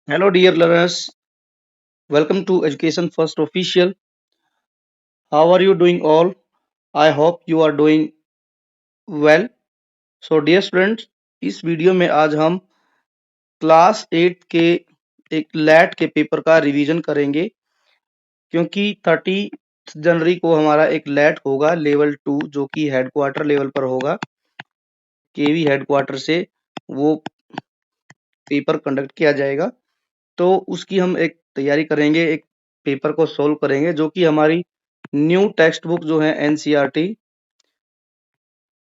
Hello, dear learners. Welcome to Education First Official. How are you doing all? I hope you are doing well. So, dear students, इस video में आज हम class 8 के एक light के paper का revision करेंगे क्योंकि 30 जनवरी को हमारा एक लैट होगा लेवल 2 जो कि हेडक्वार्टर लेवल पर होगा। केवी हेडक्वार्टर से वो पेपर कंडक्ट किया जाएगा। तो उसकी हम एक तैयारी करेंगे, एक पेपर को सोल्व करेंगे जो कि हमारी न्यू टेक्स्ट बुक जो है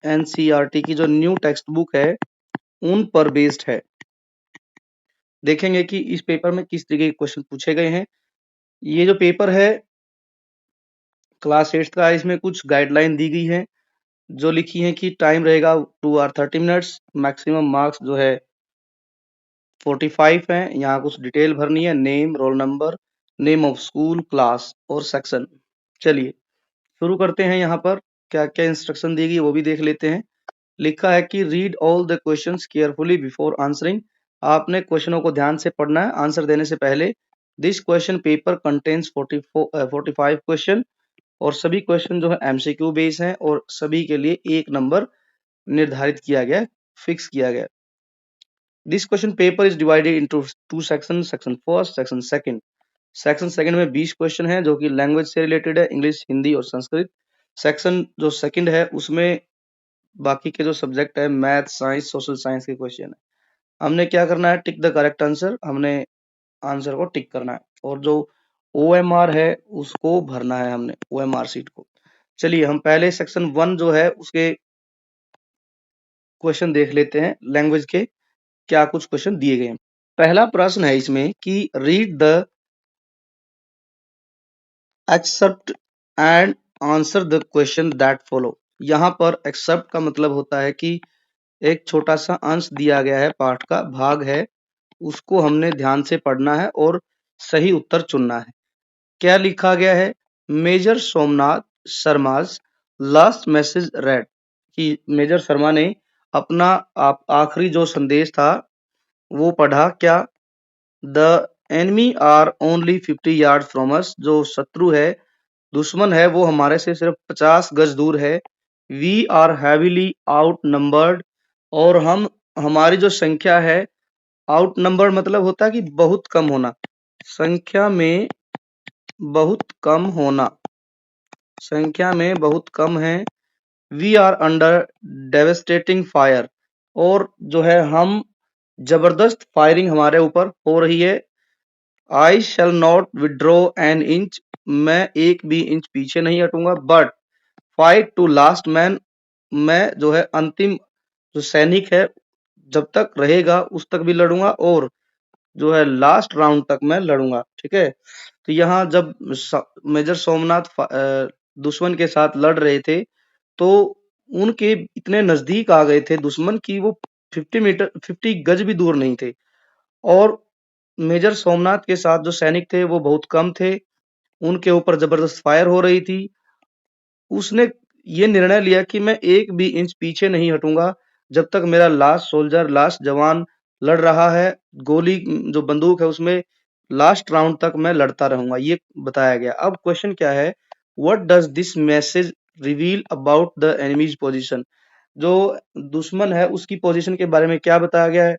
एनसीईआरटी की जो न्यू टेक्स्ट बुक है उन पर बेस्ड है। देखेंगे कि इस पेपर में किस तरीके के क्वेश्चन पूछे गए हैं। ये जो पेपर है क्लास 8 का, इसमें कुछ गाइडलाइन दी गई है जो लिखी है कि टाइम रहेगा 2 और 30 मिनट्स, मैक्सिमम मार्क्स जो है 45 है। यहाँ कुछ डिटेल भरनी है, name, roll number, name of school, class और सेक्शन। चलिए शुरू करते हैं। यहाँ पर क्या क्या इंस्ट्रक्शन दी गई वो भी देख लेते हैं। लिखा है कि read all the questions carefully before answering. आपने क्वेश्चनों को ध्यान से पढ़ना है आंसर देने से पहले। This question paper contains 45 question और सभी क्वेश्चन जो है एमसीक्यू बेस हैं और सभी के लिए 1 नंबर निर्धारित किया गया, फिक्स किया गया। This question paper is divided into 2 section, section first, section second. Section second में 20 क्वेश्चन है जो कि लैंग्वेज से रिलेटेड है, इंग्लिश, हिंदी और संस्कृत। सेक्शन जो सेकंड है उसमें बाकी के जो सब्जेक्ट है मैथ, साइंस, सोशल साइंस के क्वेश्चन है। हमने क्या करना है, टिक द करेक्ट आंसर, हमने आंसर को टिक करना है और जो OMR है उसको भरना है हमने, OMR सीट को। चलिए हम पहले सेक्शन 1 जो है उसके क्वेश्चन देख लेते हैं। लैंग्वेज के क्या कुछ क्वेश्चन दिए गए हैं। पहला प्रश्न है इसमें कि read the except and answer the question that follow. यहाँ पर एक्सेप्ट का मतलब होता है कि एक छोटा सा अंश दिया गया है, पाठ का भाग है, उसको हमने ध्यान से पढ़ना है और सही उत्तर चुनना है। क्या लिखा गया है, major Somnath Sharma's last message read, कि मेजर शर्मा ने अपना आखिरी जो संदेश था वो पढ़ा। क्या, the enemy are only 50 yard from us, जो शत्रु है, दुश्मन है, वो हमारे से सिर्फ 50 गज दूर है। We are heavily outnumbered, और हमारी जो संख्या है, आउट नंबर मतलब होता है कि बहुत कम होना, संख्या में बहुत कम होना, संख्या में बहुत कम है। We are under devastating fire, और जो है हम जबरदस्त फायरिंग हमारे ऊपर हो रही है। I shall not withdraw an inch, मैं एक भी इंच पीछे नहीं हटूंगा। But fight to last man, मैं जो है अंतिम जो सैनिक है जब तक रहेगा उस तक भी लड़ूंगा और जो है लास्ट राउंड तक मैं लड़ूंगा। ठीक है, तो यहाँ जब मेजर सोमनाथ दुश्मन के साथ लड़ रहे थे तो उनके इतने नजदीक आ गए थे दुश्मन की वो 50 गज भी दूर नहीं थे, और मेजर सोमनाथ के साथ जो सैनिक थे वो बहुत कम थे, उनके ऊपर जबरदस्त फायर हो रही थी। उसने ये निर्णय लिया कि मैं एक भी इंच पीछे नहीं हटूंगा जब तक मेरा लास्ट सोल्जर, लास्ट जवान लड़ रहा है। गोली जो बंदूक है उसमें लास्ट राउंड तक मैं लड़ता रहूंगा, ये बताया गया। अब क्वेश्चन क्या है, what does this message reveal about the enemies position, जो दुश्मन है उसकी पोजीशन के बारे में क्या बताया गया है।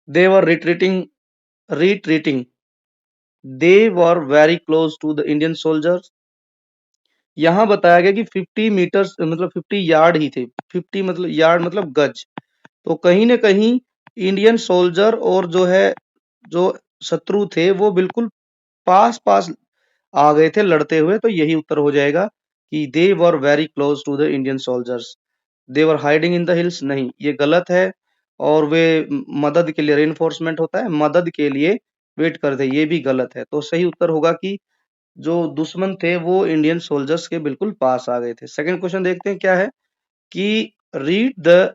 They were retreating, they were very close to the Indian soldiers. यहाँ बताया गया कि 50 मीटर मतलब 50 यार्ड ही थे, 50 मतलब यार्ड मतलब गज, तो कहीं ना कहीं इंडियन सोल्जर और जो है जो शत्रु थे वो बिल्कुल पास पास आ गए थे लड़ते हुए। तो यही उत्तर हो जाएगा कि they were very close to the Indian soldiers. They were hiding in the hills, नहीं, ये गलत है। और वे मदद के लिए, रेनफोर्समेंट होता है, मदद के लिए वेट करते, ये भी गलत है। तो सही उत्तर होगा कि जो दुश्मन थे वो इंडियन सोल्जर्स के बिल्कुल पास आ गए थे। सेकंड क्वेश्चन देखते हैं क्या है कि read the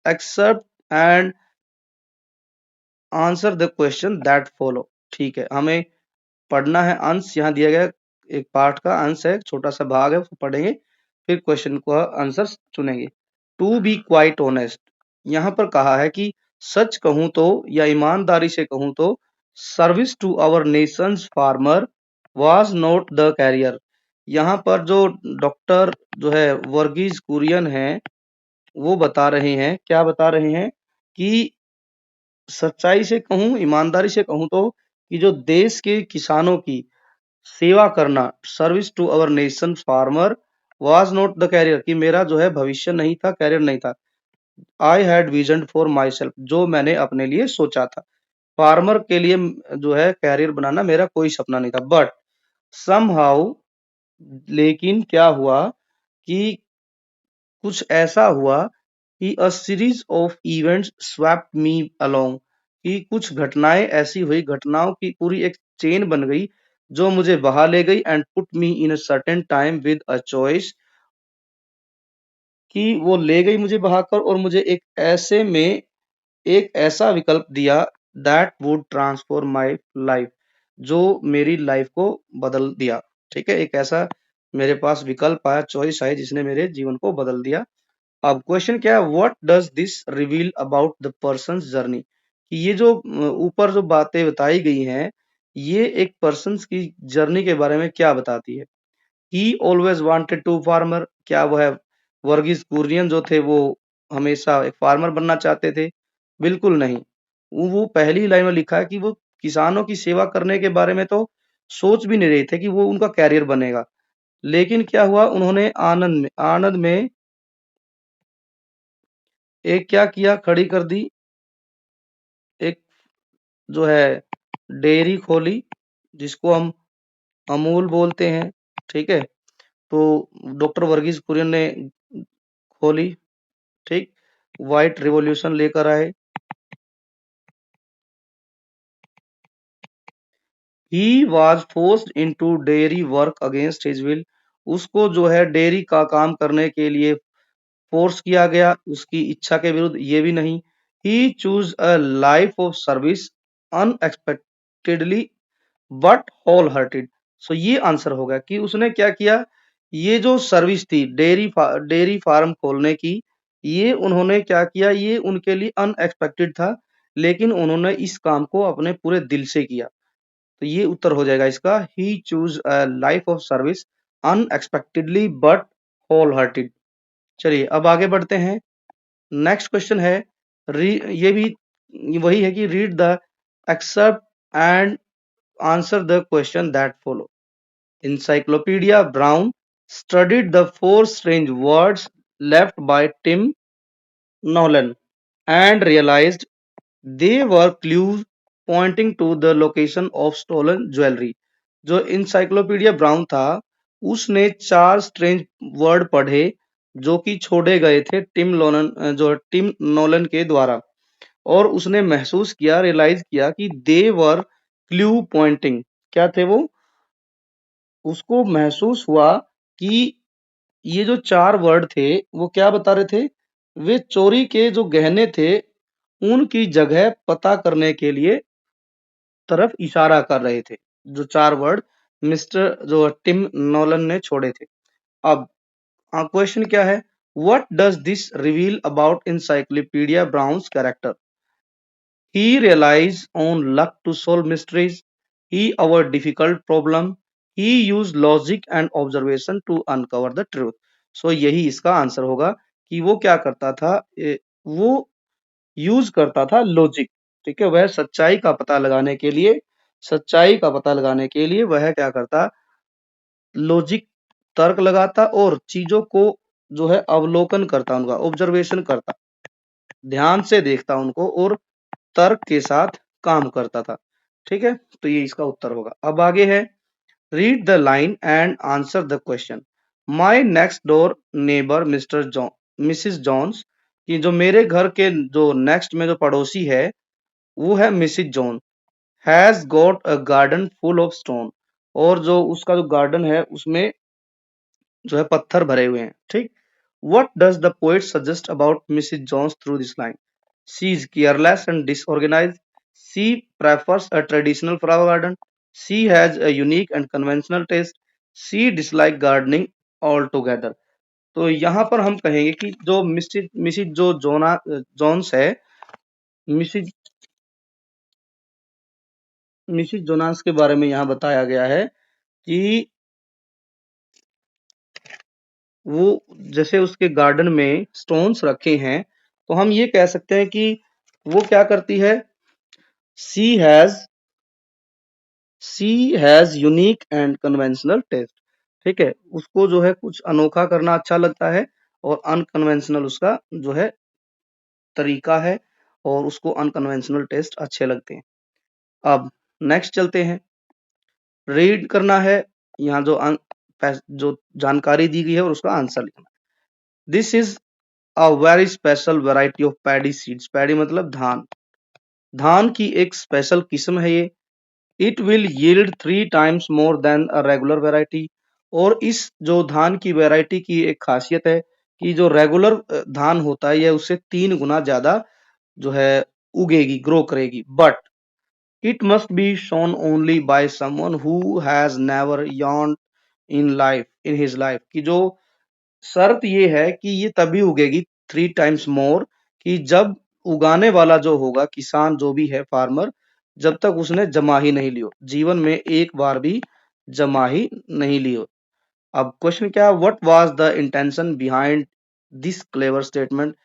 except and answer the question that follow. ठीक है, हमें पढ़ना है अंश, यहाँ दिया गया एक पार्ट का अंश है, छोटा सा भाग है, उसको पढ़ेंगे फिर क्वेश्चन को आंसर चुनेंगे। टू बी क्वाइट ऑनेस्ट, यहाँ पर कहा है कि सच कहूं तो या ईमानदारी से कहूं तो service to our nation's farmer was not the career. यहाँ पर जो डॉक्टर जो है वर्गीज कुरियन हैं वो बता रहे हैं, क्या बता रहे हैं कि सच्चाई से कहूं, ईमानदारी से कहूं तो कि जो देश के किसानों की सेवा करना, service to our nation farmer was not the career, कि मेरा जो है भविष्य नहीं था, कैरियर नहीं था। I had vision for my self, जो मैंने अपने लिए सोचा था। फार्मर के लिए जो है कैरियर बनाना मेरा कोई सपना नहीं था। बट समहाउ, लेकिन क्या हुआ कि कुछ ऐसा हुआ कि a series of events swept me along, कि कुछ घटनाएं ऐसी हुई, घटनाओं की पूरी एक चेन बन गई जो मुझे बहा ले गई and put me in a certain time with a choice, कि वो ले गई मुझे बहाकर और मुझे एक ऐसा विकल्प दिया that would transform my life, जो मेरी लाइफ को बदल दिया। ठीक है, एक ऐसा मेरे पास विकल्प आया, चॉइस आई, जिसने मेरे जीवन को बदल दिया। अब क्वेश्चन क्या है, what does this reveal about the persons journey, कि ये जो ऊपर जो बातें बताई गई हैं ये एक पर्सन्स की जर्नी के बारे में क्या बताती है। He always wanted to farmer, क्या वो है वर्गीज कुरियन जो थे वो हमेशा एक फार्मर बनना चाहते थे? बिल्कुल नहीं। वो पहली लाइन में लिखा है कि वो किसानों की सेवा करने के बारे में तो सोच भी नहीं रहे थे कि वो उनका कैरियर बनेगा। लेकिन क्या हुआ, उन्होंने आनंद में एक क्या किया, खड़ी कर दी, एक जो है डेयरी खोली, जिसको हम अमूल बोलते हैं। ठीक है, तो डॉक्टर वर्गीज कुरियन ने खोली। ठीक, व्हाइट रिवॉल्यूशन लेकर आए। He was forced into dairy work against his will, उसको जो है डेयरी का काम करने के लिए फोर्स किया गया उसकी इच्छा के विरुद्ध, ये भी नहीं। He choose a life of service unexpectedly but whole hearted. सो ये आंसर होगा कि उसने क्या किया, ये जो सर्विस थी डेयरी फार्म खोलने की, ये उन्होंने क्या किया, ये उनके लिए अनएक्सपेक्टेड था, लेकिन उन्होंने इस काम को अपने पूरे दिल से किया। तो ये उत्तर हो जाएगा इसका, he choose a life of service unexpectedly but whole hearted. चलिए अब आगे बढ़ते हैं। नेक्स्ट क्वेश्चन है, ये भी वही है कि read the except and answer the question that follow. Encyclopedia Brown studied the four strange words left by Tim Nolan and realized they were clues pointing to the location of stolen jewelry। जो encyclopedia brown था उसने चार strange word पढ़े जो कि छोड़े गए थे टिम नोलन के द्वारा, और उसने महसूस किया, रियलाइज किया कि दे वर क्लू पॉइंटिंग, क्या थे वो, उसको महसूस हुआ कि ये जो चार वर्ड थे वो क्या बता रहे थे, वे चोरी के जो गहने थे उनकी जगह पता करने के लिए तरफ इशारा कर रहे थे, जो चार वर्ड मिस्टर जो टिम नोलन ने छोड़े थे। अब क्वेश्चन क्या है, what does this reveal about Encyclopedia Brown's character. He relies on luck to solve mysteries. He avoid difficult problem. He use logic and observation to uncover the truth. So यही इसका answer होगा कि वो क्या करता था, वो यूज करता था लॉजिक। ठीक है, वह सच्चाई का पता लगाने के लिए वह क्या करता, लॉजिक, तर्क लगाता और चीजों को जो है अवलोकन करता, उनका ऑब्जर्वेशन करता, ध्यान से देखता उनको और तर्क के साथ काम करता था। ठीक है, तो ये इसका उत्तर होगा। अब आगे है, read the line and answer the question. My next door neighbour Mrs Jones, कि जो मेरे घर के जो नेक्स्ट में जो पड़ोसी है वो है Mrs John, has got a garden full of stone, और जो उसका जो गार्डन है उसमें जो है पत्थर भरे हुए हैं। ठीक, what does the poet suggest about Mrs. Jones through this line? She is careless and disorganized. She prefers a traditional flower garden. She has a unique and conventional taste. She dislikes gardening altogether. तो यहाँ पर हम कहेंगे कि जो Mrs Mrs जो जोना Johns है Mrs Mrs Jonas के बारे में यहाँ बताया गया है कि वो जैसे उसके गार्डन में स्टोन्स रखे हैं, तो हम ये कह सकते हैं कि वो क्या करती है, she has she has unique and conventional test. ठीक है, उसको जो है कुछ अनोखा करना अच्छा लगता है और अनकन्वेंशनल उसका जो है तरीका है, और उसको अनकन्वेंशनल टेस्ट अच्छे लगते हैं। अब नेक्स्ट चलते हैं, रीड करना है, यहाँ जो जानकारी दी गई है और उसका आंसर लिखना है। This is a very special variety of paddy seeds. Paddy मतलब धान, धान की एक स्पेशल किस्म है ये। It will yield 3 times more than a regular variety. और इस जो धान की वैरायटी की एक खासियत है कि जो रेगुलर धान होता है, यह उससे 3 गुना ज्यादा जो है उगेगी, ग्रो करेगी। But it must be shown only by someone who has never yawned in his life, कि जो शर्त ये है कि ये तभी उगेगी 3 times मोर, कि जब उगाने वाला जो होगा, किसान जो भी है, फार्मर, जब तक उसने जमाही नहीं ली हो, जीवन में एक बार भी जमाही नहीं ली हो। अब क्वेश्चन क्या, what was the intention behind this clever statement.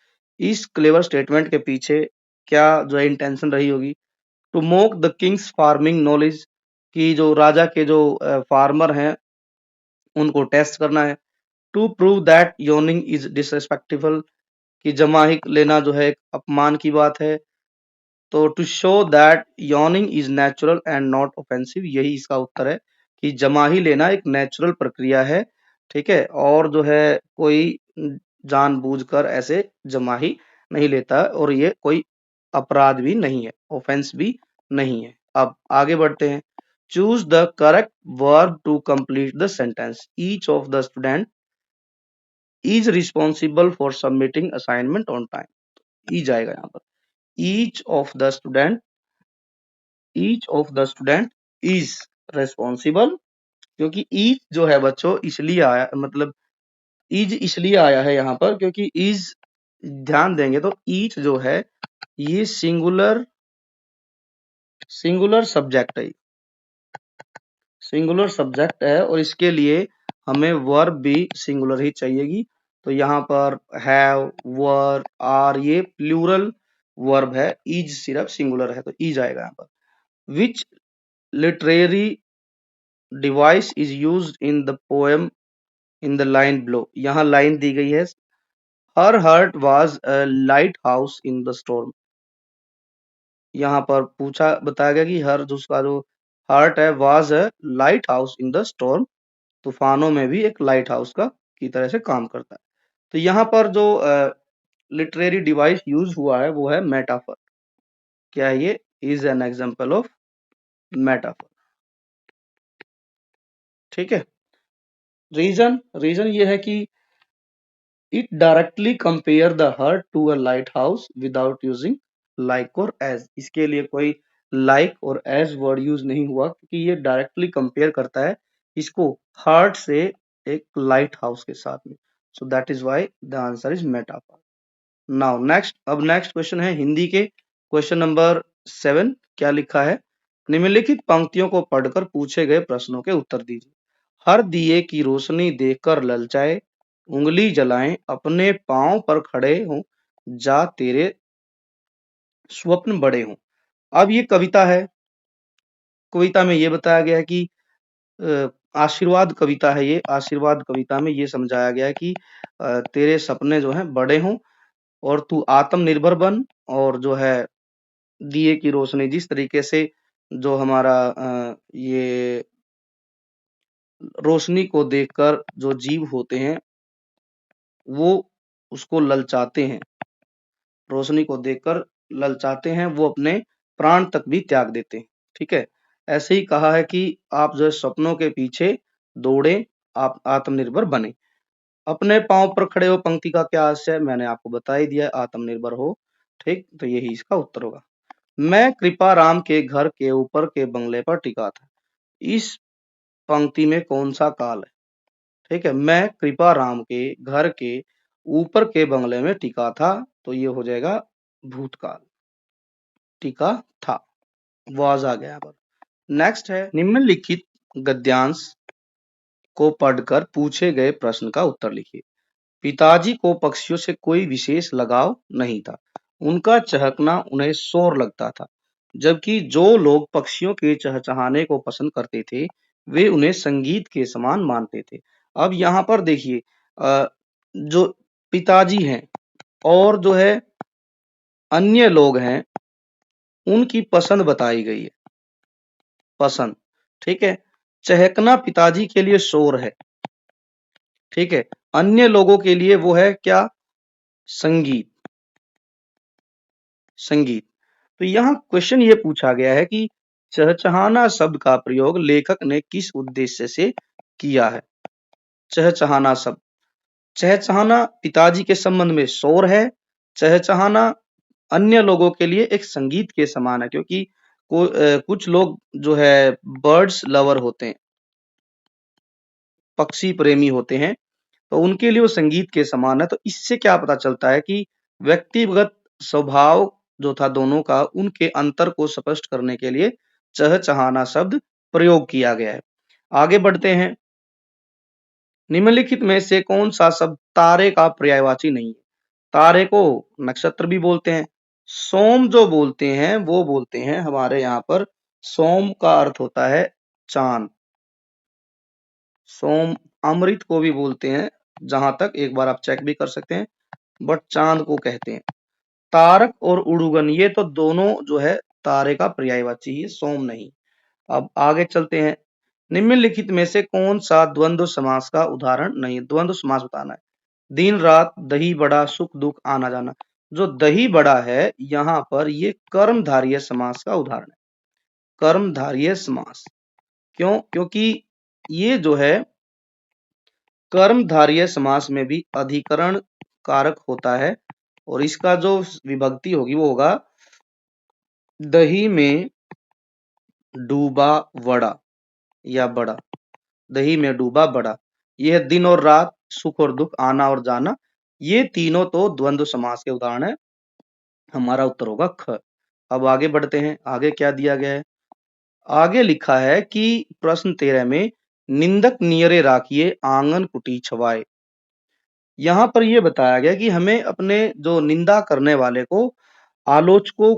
इस क्लेवर स्टेटमेंट के पीछे क्या जो है इंटेंशन रही होगी। To mock the king's farming knowledge, कि जो राजा के जो फार्मर हैं उनको टेस्ट करना है। To prove that yawning is डिसरेस्पेक्टेबल, कि जमाही लेना जो है एक अपमान की बात है। तो to show that yawning is natural and not offensive, यही इसका उत्तर है कि जमाही लेना एक नेचुरल प्रक्रिया है। ठीक है, और जो है कोई जानबूझकर ऐसे जमाही नहीं लेता, और ये कोई अपराध भी नहीं है, ऑफेंस भी नहीं है। अब आगे बढ़ते हैं, choose the correct verb to complete the sentence. Each of the student is responsible for submitting assignment on time. ई जाएगा यहाँ पर, each of the student, each of the student is responsible, क्योंकि ईच जो है बच्चों इसलिए आया, मतलब इज इसलिए आया है यहाँ पर क्योंकि इज, ध्यान देंगे तो ईच जो है ये सिंगुलर सब्जेक्ट है, सिंगुलर सब्जेक्ट है, और इसके लिए हमें वर्ब भी सिंगुलर ही चाहिएगी। तो यहाँ पर हैव, वर, आर, ये प्लूरल वर्ब है, इज सिर्फ सिंगुलर है, तो इज आएगा यहाँ पर। Which literary device is used in the poem in the line below. यहाँ लाइन दी गई है, her heart was a lighthouse in the storm. यहाँ पर पूछा बताया गया कि हर जो उसका जो हार्ट है was a lighthouse in the storm, तूफानों में भी एक लाइट हाउस का की तरह से काम करता है। तो यहाँ पर जो लिटरेरी डिवाइस यूज हुआ है वो है मेटाफर। क्या है ये, is an example of metaphor. ठीक है, रीजन रीजन ये है कि it directly compare the heart to a lighthouse without using like or as. इसके लिए कोई like or as word use नहीं हुआ, क्योंकि ये डायरेक्टली कंपेयर करता है इसको हार्ट से एक लाइट हाउस के साथ में। So that is why the answer is metaphor. Now next, अब नेक्स्ट क्वेश्चन है हिंदी के, क्वेश्चन नंबर 7। क्या लिखा है, निम्नलिखित पंक्तियों को पढ़कर पूछे गए प्रश्नों के उत्तर दीजिए। हर दिए की रोशनी देखकर ललचाए, उंगली जलाएं, अपने पांव पर खड़े हों, जा तेरे स्वप्न बड़े हों। अब ये कविता है, कविता में ये बताया गया है कि आशीर्वाद कविता है ये। आशीर्वाद कविता में ये समझाया गया है कि तेरे सपने जो हैं बड़े हों, और तू आत्मनिर्भर बन, और जो है दिए की रोशनी, जिस तरीके से जो हमारा ये रोशनी को देखकर जो जीव होते हैं वो उसको ललचाते हैं, रोशनी को देखकर ललचाते हैं, वो अपने प्राण तक भी त्याग देते हैं। ठीक है, ऐसे ही कहा है कि आप जो है सपनों के पीछे दौड़े, आप आत्मनिर्भर बने। अपने पांव पर खड़े हो पंक्ति का क्या आशय है, मैंने आपको बता ही दिया, आत्मनिर्भर हो। ठीक, तो यही इसका उत्तर होगा। मैं कृपा राम के घर के ऊपर के बंगले पर टिका था। इस पंक्ति में कौन सा काल है। ठीक है, मैं कृपा राम के घर के ऊपर के बंगले में टिका था, तो ये हो जाएगा भूतकाल। टिका था। वाज आ गया यहाँ पर। नेक्स्ट है, निम्नलिखित गद्यांश को पढ़कर पूछे गए प्रश्न का उत्तर लिखिए। पिताजी को पक्षियों से कोई विशेष लगाव नहीं था। उनका चहकना उन्हें शोर लगता था, जबकि जो लोग पक्षियों के चहचहाने को पसंद करते थे, वे उन्हें संगीत के समान मानते थे। अब यहाँ पर देखिए, जो पिताजी हैं और जो है अन्य लोग हैं, उनकी पसंद बताई गई है। पसंद, ठीक है। चहकना पिताजी के लिए शोर है, ठीक है। अन्य लोगों के लिए वो है क्या? संगीत। संगीत। तो यहाँ क्वेश्चन ये पूछा गया है कि चहचहाना शब्द का प्रयोग लेखक ने किस उद्देश्य से किया है? चहचहाना शब्द, चहचहाना पिताजी के संबंध में शोर है। चहचहाना अन्य लोगों के लिए एक संगीत के समान है, क्योंकि कुछ लोग जो है बर्ड्स लवर होते हैं, पक्षी प्रेमी होते हैं, तो उनके लिए वो संगीत के समान है। तो इससे क्या पता चलता है कि व्यक्तिगत स्वभाव जो था दोनों का, उनके अंतर को स्पष्ट करने के लिए चहचहाना शब्द प्रयोग किया गया है। आगे बढ़ते हैं। निम्नलिखित में से कौन सा शब्द तारे का पर्यायवाची नहीं है? तारे को नक्षत्र भी बोलते हैं। सोम जो बोलते हैं वो बोलते हैं हमारे यहाँ पर, सोम का अर्थ होता है चांद। सोम, अमृत को भी बोलते हैं, जहां तक एक बार आप चेक भी कर सकते हैं, बट चांद को कहते हैं। तारक और उड़ुगन, ये तो दोनों जो है तारे का पर्यायवाची ही, सोम नहीं। अब आगे चलते हैं। निम्नलिखित में से कौन सा द्वंद्व समास का उदाहरण नहीं? द्वंद्व समास बताना है। दिन रात, दही बड़ा, सुख दुख, आना जाना। जो दही बड़ा है यहाँ पर, ये कर्मधारय समास का उदाहरण है। कर्मधारय समास, क्यों? क्योंकि ये जो है कर्मधारय समास में भी अधिकरण कारक होता है, और इसका जो विभक्ति होगी वो होगा दही में डूबा वड़ा या बड़ा। दही में डूबा बड़ा, यह दिन और रात, सुख और दुख, आना और जाना, ये तीनों तो द्वंद्व समास के उदाहरण है। हमारा उत्तर होगा ख। अब आगे बढ़ते हैं। आगे क्या दिया गया है? आगे लिखा है कि प्रश्न 13 में निंदक नियरे राखिए, आंगन कुटी छवाए। यहाँ पर यह बताया गया कि हमें अपने जो निंदा करने वाले को, आलोचकों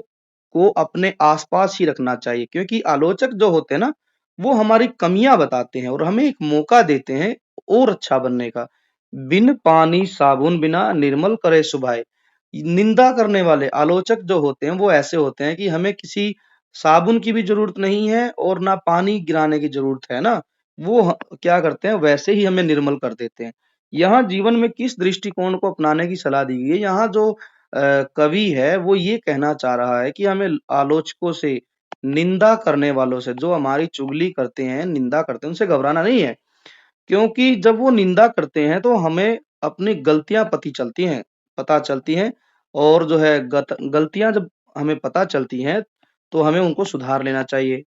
को अपने आसपास ही रखना चाहिए, क्योंकि आलोचक जो होते हैं ना, वो हमारी कमियां बताते हैं और हमें एक मौका देते हैं और अच्छा बनने का। बिन पानी साबुन बिना निर्मल करे सुभाए। निंदा करने वाले आलोचक जो होते हैं वो ऐसे होते हैं कि हमें किसी साबुन की भी जरूरत नहीं है और ना पानी गिराने की जरूरत है ना, वो क्या करते हैं, वैसे ही हमें निर्मल कर देते हैं। यहाँ जीवन में किस दृष्टिकोण को अपनाने की सलाह दी गई है? यहाँ जो कवि है वो ये कहना चाह रहा है कि हमें आलोचकों से, निंदा करने वालों से, जो हमारी चुगली करते हैं, निंदा करते हैं, उनसे घबराना नहीं है। क्योंकि जब वो निंदा करते हैं तो हमें अपनी गलतियां पता चलती हैं, और जो है गलतियां जब हमें पता चलती हैं तो हमें उनको सुधार लेना चाहिए,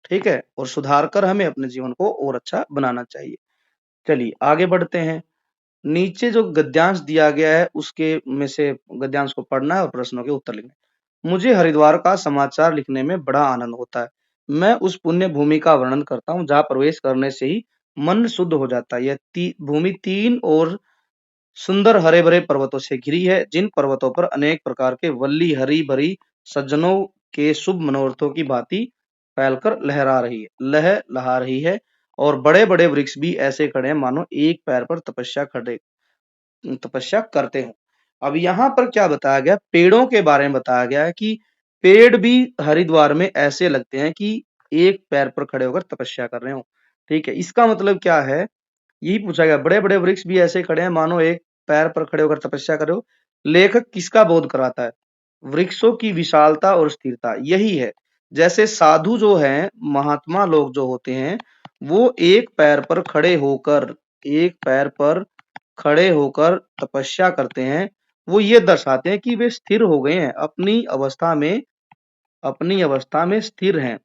ठीक है, और सुधार कर हमें अपने जीवन को और अच्छा बनाना चाहिए। चलिए आगे बढ़ते हैं। नीचे जो गद्यांश दिया गया है उसके में से गद्यांश को पढ़ना है और प्रश्नों के उत्तर लिखने हैं। मुझे हरिद्वार का समाचार लिखने में बड़ा आनंद होता है। मैं उस पुण्य भूमि का वर्णन करता हूँ जहाँ प्रवेश करने से ही मन शुद्ध हो जाता है। यह भूमि 3 और सुंदर हरे भरे पर्वतों से घिरी है, जिन पर्वतों पर अनेक प्रकार के वल्ली हरी भरी सज्जनों के शुभ मनोरथों की भांति फैलकर लहा रही है, और बड़े बड़े वृक्ष भी ऐसे खड़े हैं मानो एक पैर पर तपस्या करते हो। अब यहाँ पर क्या बताया गया? पेड़ों के बारे में बताया गया है कि पेड़ भी हरिद्वार में ऐसे लगते हैं कि एक पैर पर खड़े होकर तपस्या कर रहे हो, ठीक है। इसका मतलब क्या है? यही पूछा गया, बड़े बड़े वृक्ष भी ऐसे खड़े हैं मानो एक पैर पर खड़े होकर तपस्या कर रहे हो। लेखक किसका बोध कराता है? वृक्षों की विशालता और स्थिरता, यही है। जैसे साधु जो हैं, महात्मा लोग जो होते हैं, वो एक पैर पर खड़े होकर तपस्या करते हैं। वो ये दर्शाते हैं कि वे स्थिर हो गए हैं, अपनी अवस्था में स्थिर हैं,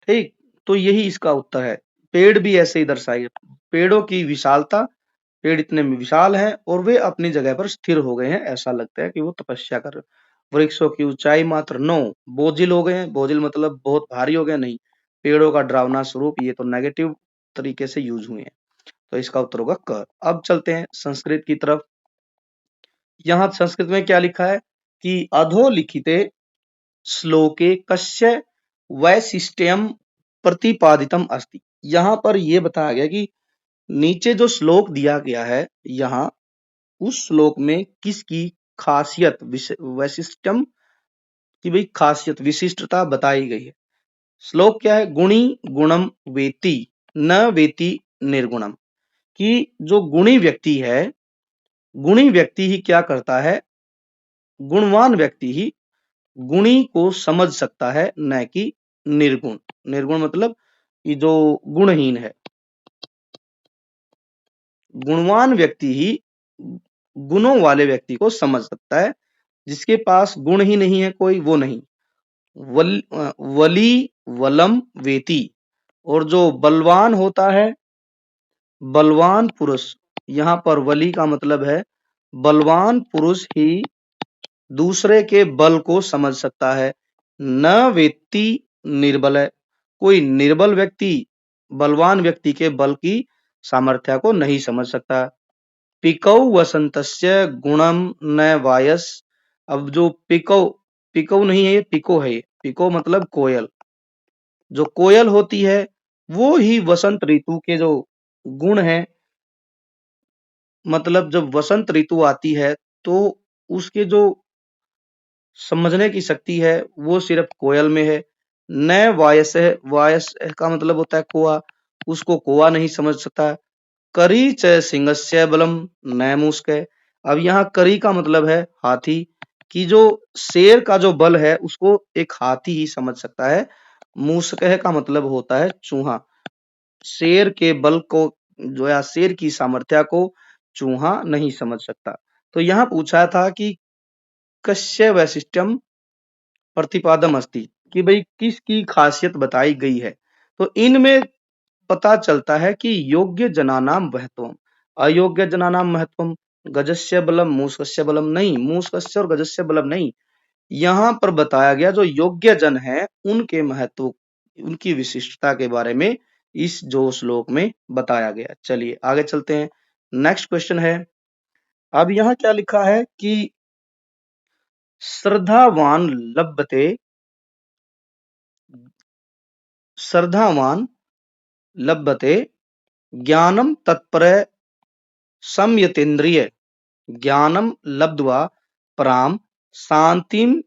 ठीक। तो यही इसका उत्तर है। पेड़ भी ऐसे ही दर्शाइए, पेड़ों की विशालता, पेड़ इतने विशाल हैं और वे अपनी जगह पर स्थिर हो गए हैं, ऐसा लगता है कि वो तपस्या कर रहे हो। वृक्षों की ऊंचाई मात्र 9। बोझिल हो गए हैं, बोझिल मतलब बहुत भारी हो गया, नहीं। पेड़ों का डरावना स्वरूप, ये तो नेगेटिव तरीके से यूज हुए हैं, तो इसका उत्तर होगा क। अब चलते हैं संस्कृत की तरफ। यहाँ संस्कृत में क्या लिखा है कि अधोलिखिते श्लोके कस्य वैशिष्ट्यम प्रतिपादितम अस्ति। यहाँ पर यह बताया गया कि नीचे जो श्लोक दिया गया है, यहाँ उस श्लोक में किसकी खासियत, वैशिष्ट्यम की भाई खासियत, विशिष्टता बताई गई है। श्लोक क्या है? गुणी गुणम वेति न वेति निर्गुणम। कि जो गुणी व्यक्ति है, गुणी व्यक्ति ही क्या करता है, गुणवान व्यक्ति ही गुणी को समझ सकता है, न कि निर्गुण। निर्गुण मतलब कि जो गुणहीन है। गुणवान व्यक्ति ही गुणों वाले व्यक्ति को समझ सकता है, जिसके पास गुण ही नहीं है कोई, वो नहीं। वली वलम वेति, और जो बलवान होता है, बलवान पुरुष, यहाँ पर वली का मतलब है बलवान पुरुष ही दूसरे के बल को समझ सकता है। न वेत्ति निर्बल है, कोई निर्बल व्यक्ति बलवान व्यक्ति के बल की सामर्थ्य को नहीं समझ सकता। पिकौ वसंतस्य गुणम न वायस। अब जो पिकौ, पिकौ नहीं है ये, पिको है। ये पिको मतलब कोयल। जो कोयल होती है वो ही वसंत ऋतु के जो गुण है, मतलब जब वसंत ऋतु आती है तो उसके जो समझने की शक्ति है वो सिर्फ कोयल में है। न वायस है, वायस का मतलब होता है कोआ, उसको कोआ नहीं समझ सकता। करी च सिंहस्य बलम न मूषक। अब यहाँ करी का मतलब है हाथी, कि जो शेर का जो बल है उसको एक हाथी ही समझ सकता है। मूषक का मतलब होता है चूहा। शेर के बल को जो या शेर की सामर्थ्य को चूहा नहीं समझ सकता। तो यहाँ पूछा था कि कस्य वैशिष्ट्यम प्रतिपादम अस्ति, कि भाई किसकी खासियत बताई गई है। तो इनमें पता चलता है कि योग्य जनानाम महत्वम, अयोग्य जनानाम महत्वम। गजस्य बलम मूषकस्य बलम नहीं, मूषकस्य और गजस्य बलम नहीं। यहाँ पर बताया गया जो योग्य जन है उनके महत्व, उनकी विशिष्टता के बारे में इस जो श्लोक में बताया गया। चलिए आगे चलते हैं। नेक्स्ट क्वेश्चन है, अब यहाँ क्या लिखा है कि श्रद्धावान लभते, श्रद्धावान लभते ज्ञानम तत्पर संयतेन्द्रिय, ज्ञानम लब्ध्वा पराम शांतिम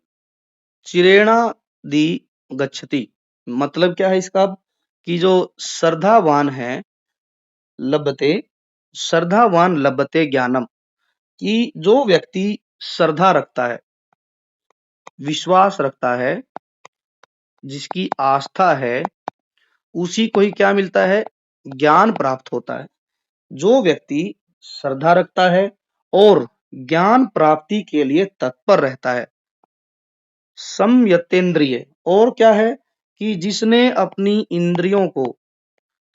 चिरेणादि गच्छति। मतलब क्या है इसका, कि जो श्रद्धावान है, लभते, श्रद्धावान लभते ज्ञानम, कि जो व्यक्ति श्रद्धा रखता है, विश्वास रखता है, जिसकी आस्था है, उसी को ही क्या मिलता है, ज्ञान प्राप्त होता है। जो व्यक्ति श्रद्धा रखता है और ज्ञान प्राप्ति के लिए तत्पर रहता है, संयतेंद्रिय, और क्या है कि जिसने अपनी इंद्रियों को,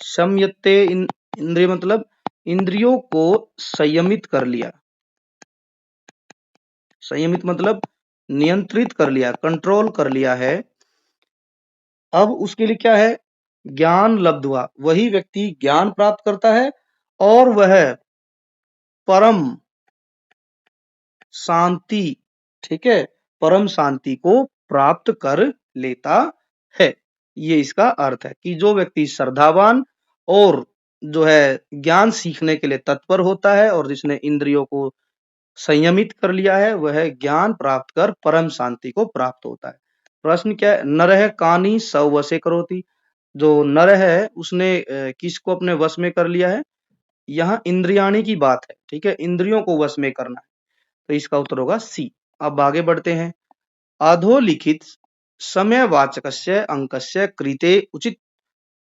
संयते इंद्रिय मतलब इंद्रियों को संयमित कर लिया, संयमित मतलब नियंत्रित कर लिया, कंट्रोल कर लिया है। अब उसके लिए क्या है, ज्ञान लब्ध्वा, वही व्यक्ति ज्ञान प्राप्त करता है और वह परम शांति, ठीक है, परम शांति को प्राप्त कर लेता है। ये इसका अर्थ है कि जो व्यक्ति श्रद्धावान और जो है ज्ञान सीखने के लिए तत्पर होता है और जिसने इंद्रियों को संयमित कर लिया है, वह ज्ञान प्राप्त कर परम शांति को प्राप्त होता है। प्रश्न क्या है, नरह कानी सवसे करोति। जो नर है उसने किसको अपने वश में कर लिया है, यहाँ इंद्रियाणी की बात है, ठीक है, इंद्रियों को वश में करना है, तो इसका उत्तर होगा सी। अब आगे बढ़ते हैं। अधोलिखित समयवाचकस्य अंकस्य कृते उचित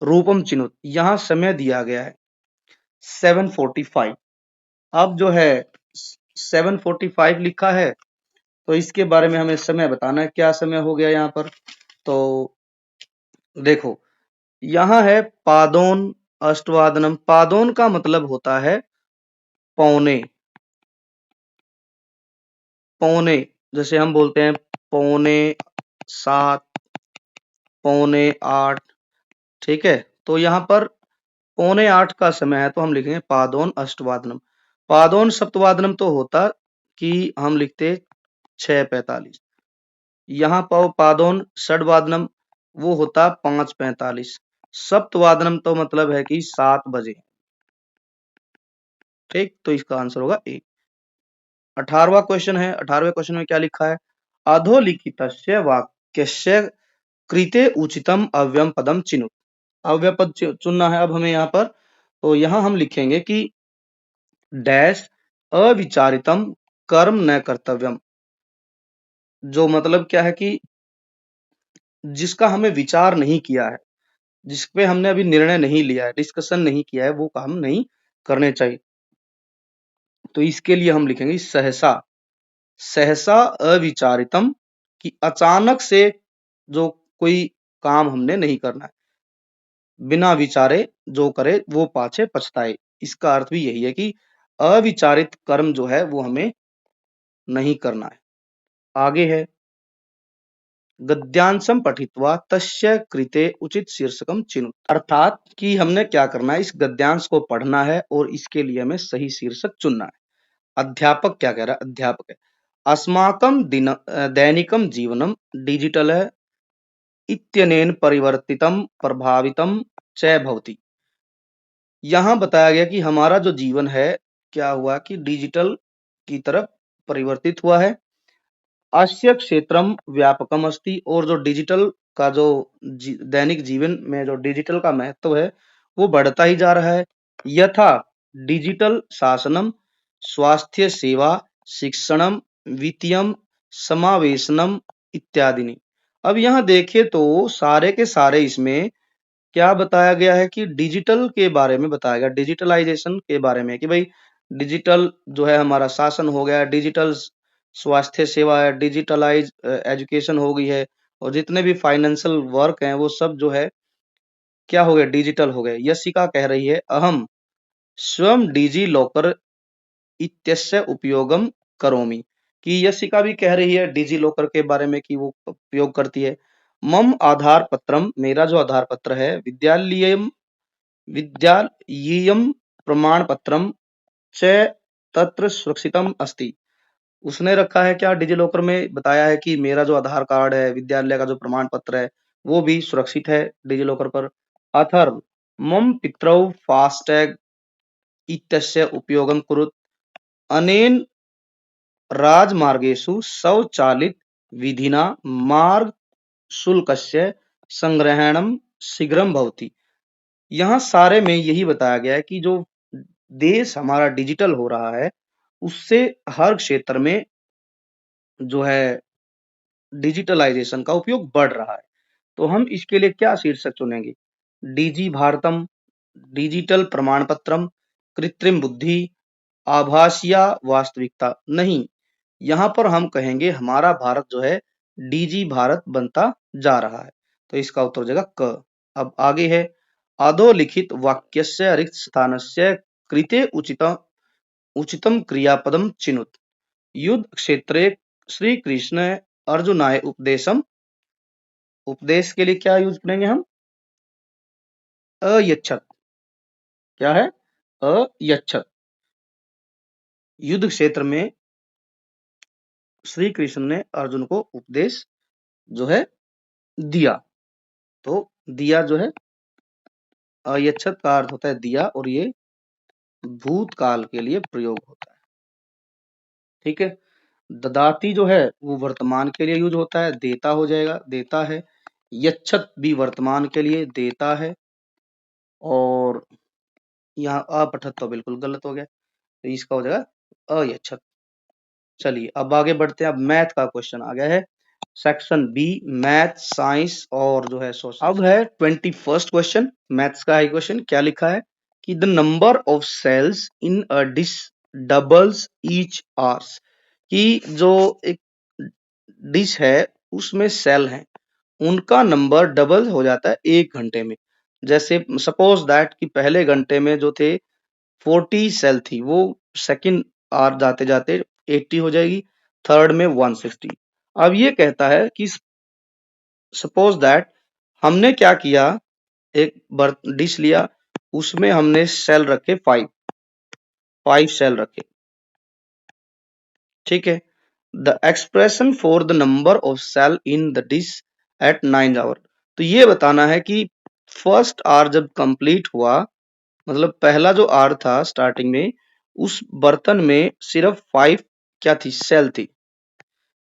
रूपम चिनुत। यहाँ समय दिया गया है 7:45। अब जो है 7:45 लिखा है, तो इसके बारे में हमें समय बताना है, क्या समय हो गया यहाँ पर। तो देखो, यहाँ है पादोन अष्टवादनम। पादोन का मतलब होता है पौने, पौने जैसे हम बोलते हैं 7:45, 7:45, ठीक है। तो यहाँ पर 7:45 का समय है तो हम लिखेंगे पादोन अष्टवादनम। पादोन सप्तवादनम तो होता कि हम लिखते 6:45। यहाँ पर पादोन षडवादनम वो होता 5:45। सप्तवादनम तो मतलब है कि 7 बजे। ठीक, तो इसका आंसर होगा ए। 18वां क्वेश्चन है। 18वें क्वेश्चन में क्या लिखा है? अधोलिखितस्य वाक्यस्य कृते उचितम अव्ययम पदम चिनु। अव्यय पद चुनना है अब हमें यहाँ पर। तो यहाँ हम लिखेंगे कि डैश अविचारितम कर्म न कर्तव्यम। जो मतलब क्या है कि जिसका हमें विचार नहीं किया है, जिस पे हमने अभी निर्णय नहीं लिया है, डिस्कशन नहीं किया है, वो काम नहीं करने चाहिए। तो इसके लिए हम लिखेंगे सहसा। सहसा अविचारितम कि अचानक से जो कोई काम हमने नहीं करना है, बिना विचारे जो करे वो पाछे पछताए। इसका अर्थ भी यही है कि अविचारित कर्म जो है वो हमें नहीं करना है। आगे है गद्यांशम पठित्वा तस्य कृते उचित शीर्षकम चिनु। अर्थात कि हमने क्या करना है, इस गद्यांश को पढ़ना है और इसके लिए हमें सही शीर्षक चुनना है। अध्यापक क्या कह रहा है? अध्यापक है अस्माकं दैनिकम जीवनम डिजिटल है इत्यनेन परिवर्तितम प्रभावितम च भवति। यहाँ बताया गया कि हमारा जो जीवन है क्या हुआ कि डिजिटल की तरफ परिवर्तित हुआ है। अस्य क्षेत्रम व्यापकम अस्ति। और जो डिजिटल का जो दैनिक जीवन में जो डिजिटल का महत्व है वो बढ़ता ही जा रहा है। यथा डिजिटल शासनम, स्वास्थ्य सेवा, शिक्षणम, वित्तीयम, समावेशनम इत्यादि। अब यहाँ देखिए तो सारे के सारे इसमें क्या बताया गया है कि डिजिटल के बारे में बताया गया, डिजिटलाइजेशन के बारे में कि भाई डिजिटल जो है हमारा शासन हो गया, डिजिटल स्वास्थ्य सेवा है, डिजिटलाइज एजुकेशन हो गई है, और जितने भी फाइनेंशियल वर्क हैं वो सब जो है क्या हो गए, डिजिटल हो गए। यशिका कह रही है अहम स्वयं डिजी लॉकर इत्यस्य उपयोगम करोमि। कि यशिका भी कह रही है डिजी लॉकर के बारे में कि वो उपयोग करती है। मम आधार पत्रम, मेरा जो आधार पत्र है, विद्यालयीयम प्रमाण पत्रम च तत्र सुरक्षितम अस्ति। उसने रखा है क्या डिजी लॉकर में? बताया है कि मेरा जो आधार कार्ड है, विद्यालय का जो प्रमाण पत्र है, वो भी सुरक्षित है डिजी लॉकर पर। अथर्व मम पितरौ फास्टैग इत्यस्य उपयोगं कुरुत अनेन राजमार्गेषु स्वचालित विधिना मार्ग शुल्कस्य संग्रहणम शीघ्रम भवति। यहाँ सारे में यही बताया गया है कि जो देश हमारा डिजिटल हो रहा है उससे हर क्षेत्र में जो है डिजिटलाइजेशन का उपयोग बढ़ रहा है। तो हम इसके लिए क्या शीर्षक चुनेंगे? डिजी भारतम, डिजिटल प्रमाण पत्रम, कृत्रिम बुद्धि, आभासिया वास्तविकता। नहीं, यहाँ पर हम कहेंगे हमारा भारत जो है डीजी भारत बनता जा रहा है। तो इसका उत्तर हो जाएगा क। अब आगे है अधोलिखित वाक्यस्य रिक्त स्थानस्य कृते उचितम क्रियापदम चिनुत। युद्ध क्षेत्रे श्री कृष्ण अर्जुनाय उपदेशम। उपदेश के लिए क्या यूज करेंगे हम? अयच्छत। क्या है? अयच्छत। युद्ध क्षेत्र में श्री कृष्ण ने अर्जुन को उपदेश जो है दिया। तो दिया जो है अयच्छत का अर्थ होता है दिया, और ये भूतकाल के लिए प्रयोग होता है। ठीक है। ददाती जो है वो वर्तमान के लिए यूज होता है, देता हो जाएगा, देता है। यच्छत भी वर्तमान के लिए देता है, और यहाँ अपठत तो बिल्कुल गलत हो गया, तो इसका हो जाएगा अयच्छत। चलिए अब आगे बढ़ते हैं। अब मैथ का क्वेश्चन आ गया है, सेक्शन बी मैथ साइंस और जो है सोशल। अब है 21st क्वेश्चन, मैथ्स का है क्वेश्चन। क्या लिखा है कि the number of cells in a dish doubles each hours. कि जो एक डिश है उसमें सेल हैं, उनका नंबर डबल हो जाता है 1 घंटे में। जैसे सपोज दैट कि पहले घंटे में जो थे 40 सेल थी, वो सेकंड आवर जाते जाते 80 हो जाएगी। थर्ड में 160। अब ये कहता है कि सपोज दैट हमने क्या किया, एक डिश लिया, उसमें हमने सेल रखे 5 सेल रखे, ठीक है। The expression for the number of cell in the dish at 9 hour. तो ये बताना है कि फर्स्ट आवर जब कंप्लीट हुआ, मतलब पहला जो आवर था स्टार्टिंग में, उस बर्तन में सिर्फ 5 क्या थी, सेल थी।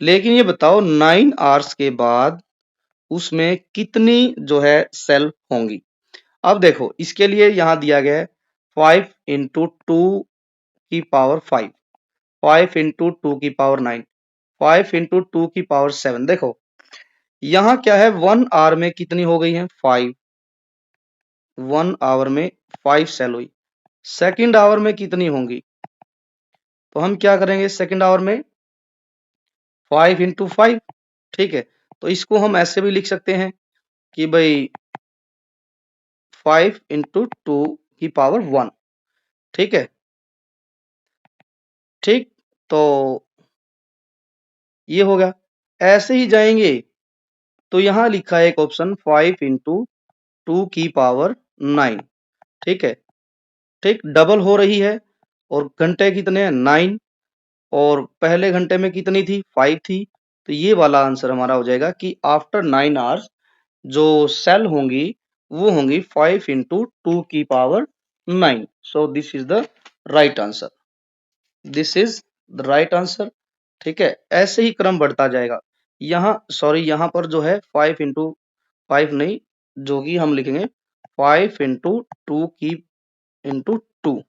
लेकिन ये बताओ 9 आवर्स के बाद उसमें कितनी जो है सेल होंगी। अब देखो इसके लिए यहां दिया गया है 5 इंटू टू की पावर 5, 5 इंटू टू की पावर 9, 5 इंटू टू की पावर 7। देखो यहाँ क्या है, 1 आवर में कितनी हो गई है, 5। 1 आवर में 5 सेल हुई। सेकंड आवर में कितनी होंगी, तो हम क्या करेंगे सेकंड आवर में 5 इंटू 5, ठीक है। तो इसको हम ऐसे भी लिख सकते हैं कि भाई 5 इंटू टू की पावर 1, ठीक है। ठीक, तो ये हो गया। ऐसे ही जाएंगे तो यहां लिखा है एक ऑप्शन 5 इंटू टू की पावर 9, ठीक है। ठीक, डबल हो रही है। और घंटे कितने हैं, 9। और पहले घंटे में कितनी थी, 5 थी। तो ये वाला आंसर हमारा हो जाएगा कि आफ्टर 9 आवर्स जो सेल होंगी वो होंगी 5 इंटू टू की power 9। So this is the right answer, this is the right answer, ठीक है। ऐसे ही क्रम बढ़ता जाएगा। यहाँ सॉरी, यहाँ पर जो है 5 इंटू 5 नहीं, जो कि हम लिखेंगे 5 इंटू टू की इंटू टू,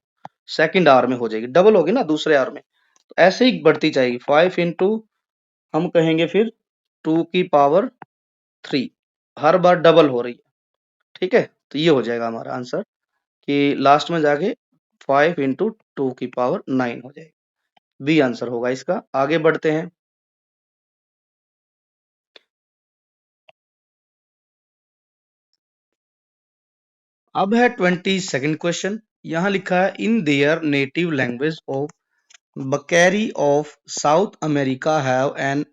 सेकेंड आवर में हो जाएगी, डबल होगी ना दूसरे आवर में। तो ऐसे ही बढ़ती जाएगी, 5 इंटू हम कहेंगे फिर टू की पावर 3, हर बार डबल हो रही है, ठीक है। तो ये हो जाएगा हमारा आंसर कि लास्ट में जाके 5 इंटू टू की पावर 9 हो जाएगी। बी आंसर होगा इसका। आगे बढ़ते हैं। अब है 22nd क्वेश्चन। यहां लिखा है in their native language of Bakairi of South America have an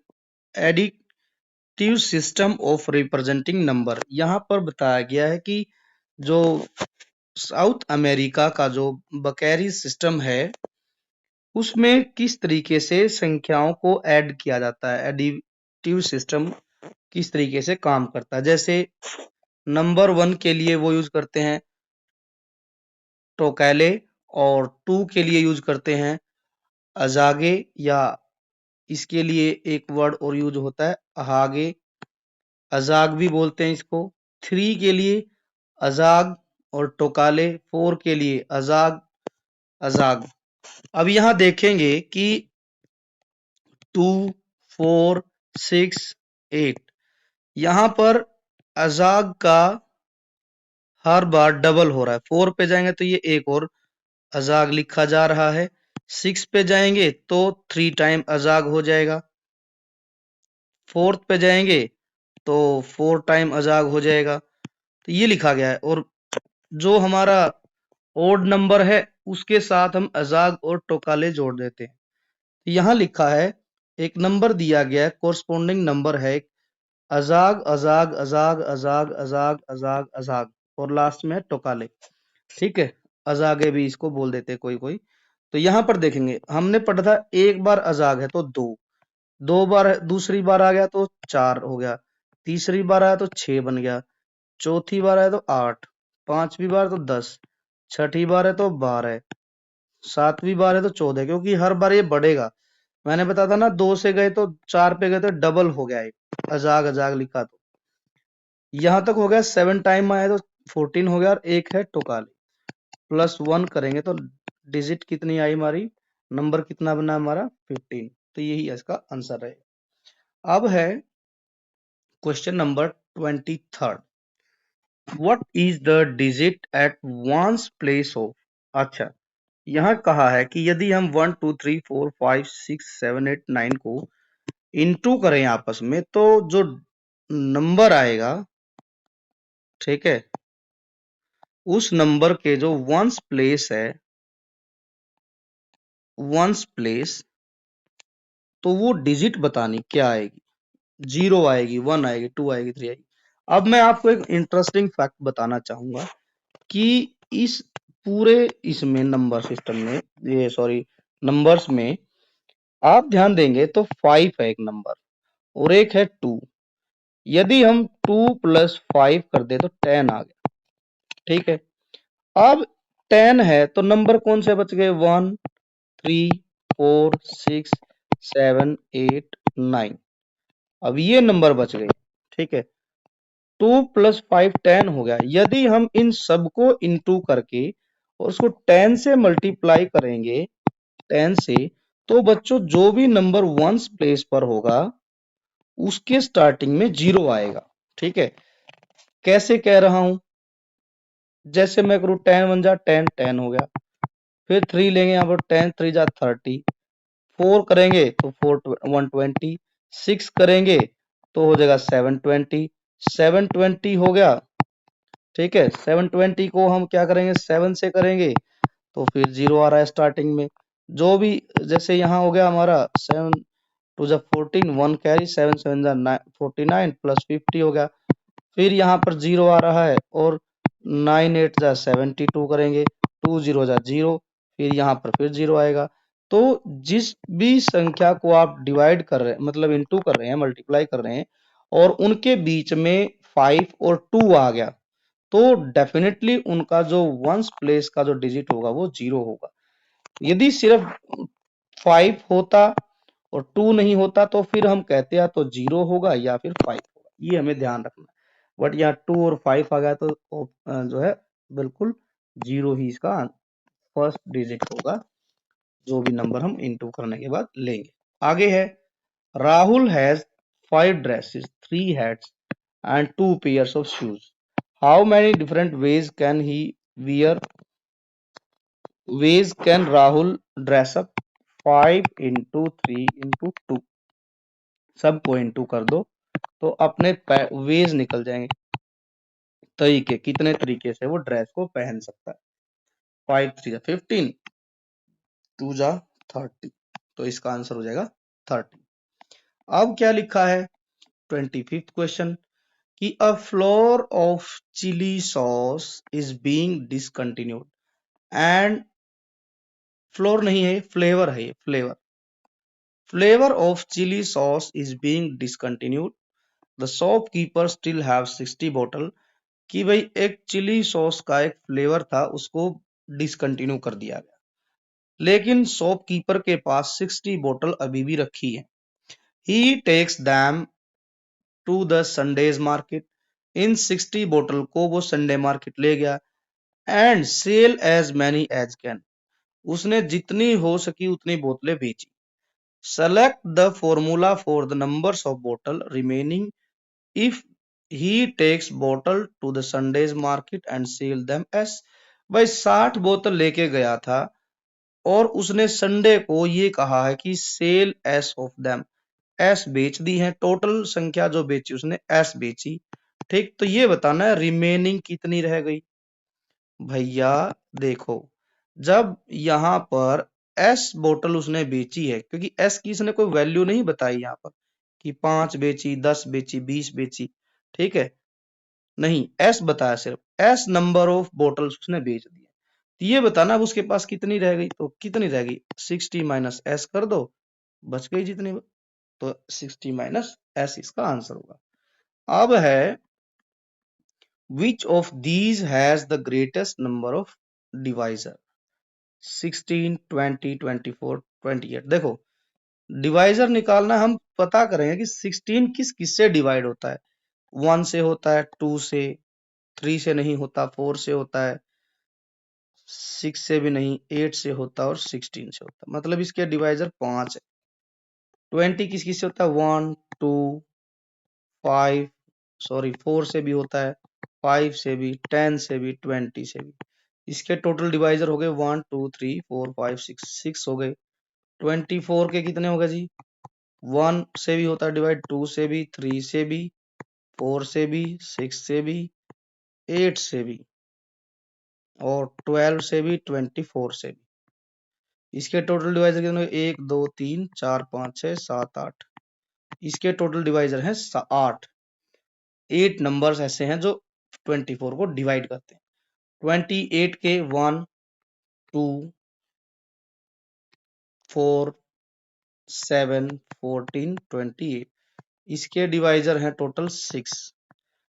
additive system of representing number. यहाँ पर बताया गया है कि जो साउथ अमेरिका का जो बकैरी सिस्टम है उसमें किस तरीके से संख्याओं को ऐड किया जाता है, एडिटिव सिस्टम किस तरीके से काम करता है। जैसे नंबर 1 के लिए वो यूज करते हैं टोकैले, और 2 के लिए यूज करते हैं अजागे, या इसके लिए एक वर्ड और यूज होता है अहागे, अजाग भी बोलते हैं इसको। 3 के लिए अजाग और टोकाले, 4 के लिए अजाग, अजाग। अब यहां देखेंगे कि 2, 4, 6, 8, यहां पर अजाग का हर बार डबल हो रहा है। 4 पे जाएंगे तो ये एक और अजाग लिखा जा रहा है। 6 पे जाएंगे तो 3 टाइम अजाग हो जाएगा। 4th पे जाएंगे तो 4 टाइम अजाग हो जाएगा। तो ये लिखा गया है। और जो हमारा ओड नंबर है उसके साथ हम अजाग और टोकाले जोड़ देते हैं। यहाँ लिखा है एक नंबर दिया गया है, कोरस्पोंडिंग नंबर है अजाग अजाग अजाग अजाग अजाग अजाग अजाग, और लास्ट में टोकाले, ठीक है। अजागे भी इसको बोल देते हैं कोई कोई। तो यहाँ पर देखेंगे हमने पढ़ा था एक बार अजाग है तो 2, 2 बार दूसरी बार आ गया तो 4 हो गया, तीसरी बार आया तो 6 बन गया, चौथी बार आया तो 8, पांचवी बार तो 10, छठी बार है तो 12, सातवीं बार है तो 14, क्योंकि हर बार ये बढ़ेगा। मैंने बताया था ना 2 से गए तो 4 पे गए तो डबल हो गया है, अजाग अजाग लिखा तो। यहां तक हो गया 7 टाइम आया तो 14 हो गया, और एक है टोकाले। +1 करेंगे तो डिजिट कितनी आई हमारी, नंबर कितना बना हमारा 15। तो यही इसका आंसर है। अब है question number 23rd। What is the digit at ones place of. अच्छा, यहाँ कहा है कि यदि हम 1 2 3 4 5 6 7 8 9 को इनटू करें आपस में तो जो नंबर आएगा, ठीक है, उस नंबर के जो वंस प्लेस है, वंस प्लेस, तो वो डिजिट बतानी क्या आएगी, 0 आएगी, 1 आएगी, 2 आएगी, 3 आएगी। अब मैं आपको एक इंटरेस्टिंग फैक्ट बताना चाहूंगा कि इस पूरे इसमें नंबर सिस्टम में, ये सॉरी नंबर्स में आप ध्यान देंगे तो 5 है एक नंबर और एक है 2। यदि हम 2 + 5 कर दे तो 10 आ गया, ठीक है। अब 10 है तो नंबर कौन से बच गए, 1, 3, 4, 6, 7, 8, 9। अब ये नंबर बच गए, ठीक है। 2 + 5 10 हो गया। यदि हम इन सबको इनटू करके और उसको 10 से मल्टीप्लाई करेंगे, 10 से, तो बच्चों जो भी नंबर वंस प्लेस पर होगा उसके स्टार्टिंग में 0 आएगा, ठीक है। कैसे कह रहा हूं, जैसे मैं करूं 10 × 1 = 10, 10 हो गया। फिर 3 लेंगे यहाँ पर, 10 × 3 = 30। 4 करेंगे तो 4 120। 6 करेंगे तो हो जाएगा 720। 720 हो गया, ठीक है। 720 को हम क्या करेंगे, 7 से करेंगे तो फिर 0 आ रहा है स्टार्टिंग में। जो भी, जैसे यहाँ हो गया हमारा 7 2 = 14, 1 कैरी, 7 7 = 49 + 50 हो गया। फिर यहाँ पर 0 आ रहा है और 9 8 = 72 करेंगे, 2 0 = 0। फिर यहाँ पर फिर 0 आएगा। तो जिस भी संख्या को आप डिवाइड कर रहे हैं, मतलब इनटू कर रहे हैं, मल्टीप्लाई कर रहे हैं, और उनके बीच में 5 और 2 आ गया, तो डेफिनेटली उनका जो वंस प्लेस का जो डिजिट होगा वो 0 होगा। यदि सिर्फ 5 होता और 2 नहीं होता तो फिर हम कहते हैं तो 0 होगा या फिर 5 होगा, ये हमें ध्यान रखना है। बट यहाँ 2 और 5 आ गया तो जो है बिल्कुल 0 ही इसका फर्स्ट डिजिट होगा, जो भी नंबर हम इनटू करने के बाद लेंगे। आगे है, Rahul has 5 dresses, 3 hats and 2 pairs of shoes. How many different ways can Rahul dress up? 5 into 3 into 2, सबको इंटू कर दो तो अपने वेज निकल जाएंगे, तरीके, कितने तरीके से वो ड्रेस को पहन सकता है। 5 3 = 15, 2 = 30, तो इसका आंसर हो जाएगा 30। अब क्या लिखा है 25th क्वेश्चन कि a floor of chilli sauce is being discontinued and, floor नहीं है, फ्लेवर है, flavour of chilli sauce is being discontinued, the shopkeeper still have 60 bottle. कि भाई एक चिली सॉस का एक फ्लेवर था, उसको डिसकंटिन्यू कर दिया गया, लेकिन शॉपकीपर के पास 60 बोतल अभी भी रखी है। He takes them to the Sundays market, इन 60 बोतल को वो संडे मार्केट ले गया, and sell as many as can, उसने जितनी हो सकी उतनी बोतलें बेची। Select the formula for the numbers of बोतल remaining if he takes bottle to the Sundays market and sell them as। भाई 60 बोतल लेके गया था और उसने संडे को ये कहा है कि sell S of them, S बेच दी है, टोटल संख्या जो बेची उसने एस बेची, ठीक। तो ये बताना है रिमेनिंग कितनी रह गई। भैया देखो, जब यहाँ पर एस बोतल उसने बेची है, क्योंकि एस की इसने कोई वैल्यू नहीं बताई यहाँ पर कि 5 बेची, 10 बेची, 20 बेची, ठीक है, नहीं, एस बताया, सिर्फ एस नंबर ऑफ बोटल्स उसने बेच दिए। तो ये बताना अब उसके पास कितनी रह गई, तो कितनी रह गई, 60 माइनस एस कर दो, बच गई जितनी, तो 60 माइनस एस इसका आंसर होगा। अब है which of these has the greatest number of divisor, 16 20 24 28। देखो, डिवाइजर निकालना, हम पता करेंगे कि 16 किस किस से डिवाइड होता है। 1 से होता है, 2 से, 3 से नहीं होता, 4 से होता है, 6 से भी नहीं, 8 से होता है और 16 से होता है, मतलब इसके डिवाइजर 5 है। 20 किस किस से होता है, 1 2 5, सॉरी 4 से भी होता है, 5 से भी, 10 से भी, 20 से भी। इसके टोटल डिवाइजर हो गए 1 2 3 4 5 6, 6 हो गए। 24 के कितने हो गए जी, 1 से भी होता है डिवाइड, 2 से भी, 3 से भी, 4 से भी, 6 से भी, 8 से भी, और 12 से भी, 24 से भी। इसके टोटल डिवाइजर कितने? 1 2 3 4 5 6 7 8। इसके टोटल डिवाइजर हैं 8। 8 नंबर्स ऐसे हैं जो 24 को डिवाइड करते हैं। 28 के 1 2 4 7 14 28। इसके डिवाइजर हैं टोटल 6।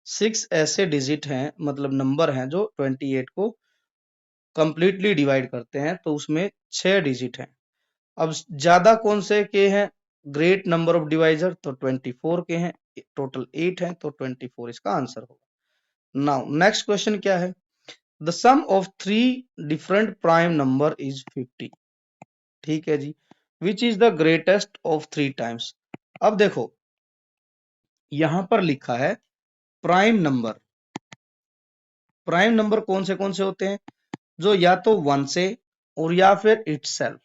6 ऐसे डिजिट हैं, मतलब नंबर हैं जो 28 को कंप्लीटली डिवाइड करते हैं, तो उसमें 6 डिजिट हैं। अब ज्यादा कौन से के हैं? ग्रेट नंबर ऑफ डिवाइजर, तो 24 के हैं। टोटल 8 हैं, तो 24 इसका आंसर होगा। नाउ नेक्स्ट क्वेश्चन क्या है? The sum of 3 different prime number is 50। ठीक है जी। Which is the greatest of 3 times. अब देखो यहां पर लिखा है प्राइम नंबर। प्राइम नंबर कौन से होते हैं? जो या तो 1 से और या फिर इटसेल्फ,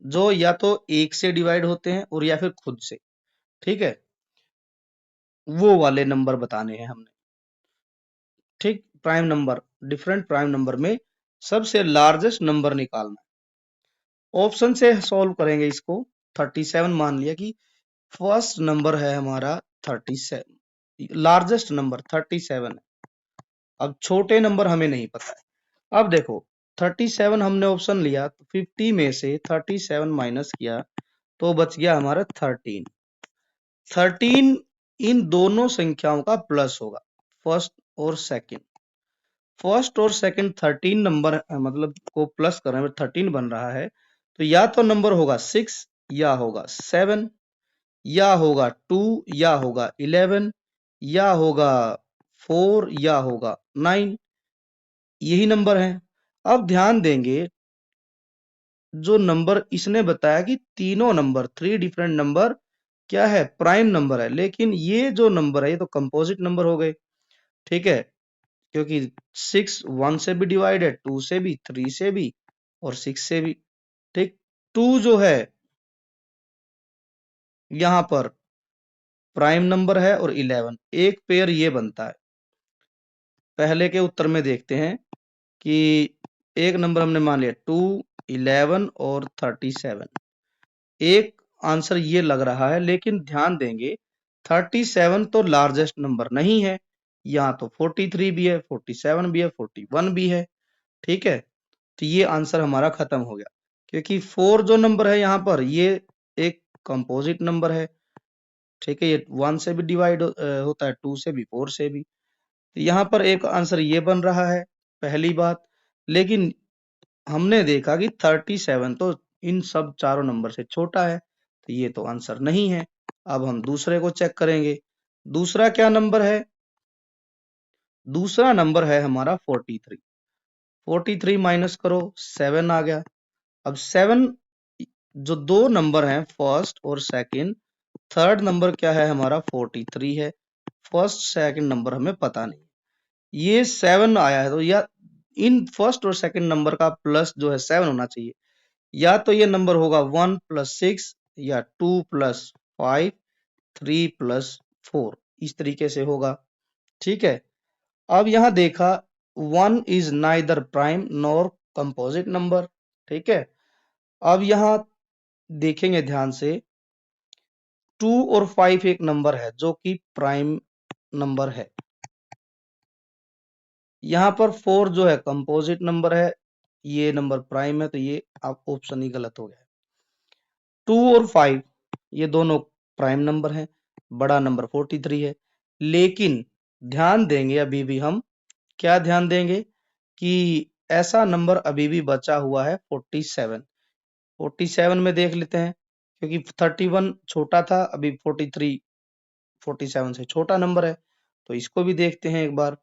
जो या तो 1 से डिवाइड होते हैं और या फिर खुद से। ठीक है, वो वाले नंबर बताने हैं हमने। ठीक, prime number, different prime number में सबसे लार्जेस्ट नंबर निकालना है। ऑप्शन से सॉल्व करेंगे इसको। 37 मान लिया कि फर्स्ट नंबर है हमारा 37, लार्जेस्ट नंबर 37 है। अब छोटे नंबर हमें नहीं पता है। अब देखो 37 हमने ऑप्शन लिया, तो 50 में से 37 माइनस किया तो बच गया हमारा 13। 13 इन दोनों संख्याओं का प्लस होगा, फर्स्ट और सेकंड। फर्स्ट और सेकंड 13 नंबर मतलब को प्लस कर रहे हैं, 13 बन रहा है, तो या तो नंबर होगा 6 या होगा 7 या होगा 2 या होगा 11 या होगा 4 या होगा 9। यही नंबर है। अब ध्यान देंगे, जो नंबर इसने बताया कि तीनों नंबर, 3 डिफरेंट नंबर क्या है? प्राइम नंबर है। लेकिन ये जो नंबर है ये तो कंपोजिट नंबर हो गए। ठीक है, क्योंकि 6 1 से भी डिवाइड है, 2 से भी, 3 से भी और 6 से भी। ठीक, 2 जो है यहां पर प्राइम नंबर है और 11 एक पेयर ये बनता है। पहले के उत्तर में देखते हैं कि एक नंबर हमने मान लिया 2 11 और 37। एक आंसर ये लग रहा है, लेकिन ध्यान देंगे 37 तो लार्जेस्ट नंबर नहीं है। यहाँ तो 43 भी है, 47 भी है, 41 भी है। ठीक है, तो ये आंसर हमारा खत्म हो गया, क्योंकि 4 जो नंबर है यहाँ पर ये एक कंपोजिट नंबर है। ठीक है, ये 1 से भी डिवाइड होता है, 2 से भी, 4 से भी। तो यहाँ पर एक आंसर ये बन रहा है, पहली बात। लेकिन हमने देखा कि 37 तो इन सब चारों नंबर से छोटा है, तो ये तो आंसर नहीं है। अब हम दूसरे को चेक करेंगे। दूसरा क्या नंबर है? दूसरा नंबर है हमारा 43। 43 माइनस करो, 7 आ गया। अब 7 जो दो नंबर हैं फर्स्ट और सेकंड, थर्ड नंबर क्या है हमारा? 43 है। फर्स्ट सेकंड नंबर हमें पता नहीं, ये 7 आया है, तो या इन फर्स्ट और सेकंड नंबर का प्लस जो है 7 होना चाहिए। या तो ये नंबर होगा 1 + 6 या 2 + 5 3 + 4, इस तरीके से होगा। ठीक है, अब यहां देखा 1 is neither prime nor composite number. ठीक है, अब यहां देखेंगे ध्यान से, 2 और 5 एक नंबर है जो कि प्राइम नंबर है। यहाँ पर 4 जो है कंपोजिट नंबर है, ये नंबर प्राइम है, तो ये आप ऑप्शन ही गलत हो गया। 2 और 5 ये दोनों प्राइम नंबर हैं, बड़ा नंबर 43 है। लेकिन ध्यान देंगे, अभी भी हम क्या ध्यान देंगे कि ऐसा नंबर अभी भी बचा हुआ है 47। 47 में देख लेते हैं, क्योंकि 31 छोटा था, अभी 43 47 से छोटा नंबर है, तो इसको भी देखते हैं एक बार।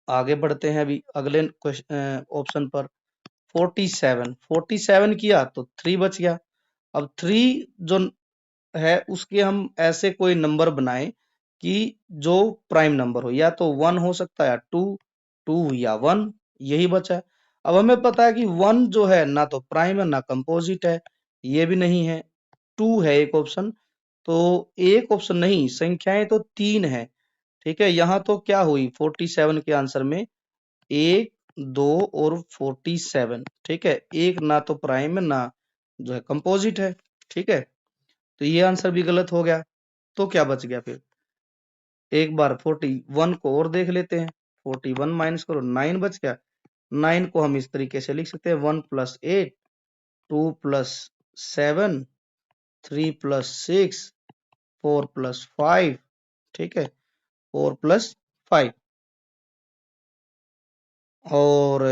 आगे बढ़ते हैं अभी अगले ऑप्शन पर। 47 किया तो 3 बच गया। अब 3 जो है उसके हम ऐसे कोई नंबर बनाए कि जो प्राइम नंबर हो, या तो 1 हो सकता है, या 2 2 या 1, यही बचा है। अब हमें पता है कि 1 जो है ना तो प्राइम है ना कंपोजिट है, ये भी नहीं है। 2 है एक ऑप्शन, तो एक ऑप्शन नहीं, संख्याएं तो 3 है। ठीक है, यहाँ तो क्या हुई 47 के आंसर में 1 2 और 47, ठीक है। एक ना तो प्राइम है ना जो है कंपोजिट है, ठीक है। तो ये आंसर भी गलत हो गया। तो क्या बच गया फिर? एक बार 41 को और देख लेते हैं। 41 माइनस करो, 9 बच गया। 9 को हम इस तरीके से लिख सकते हैं 1 + 8, 2 + 7, 3 + 6, 4 + 5, ठीक है, 4 + 5। और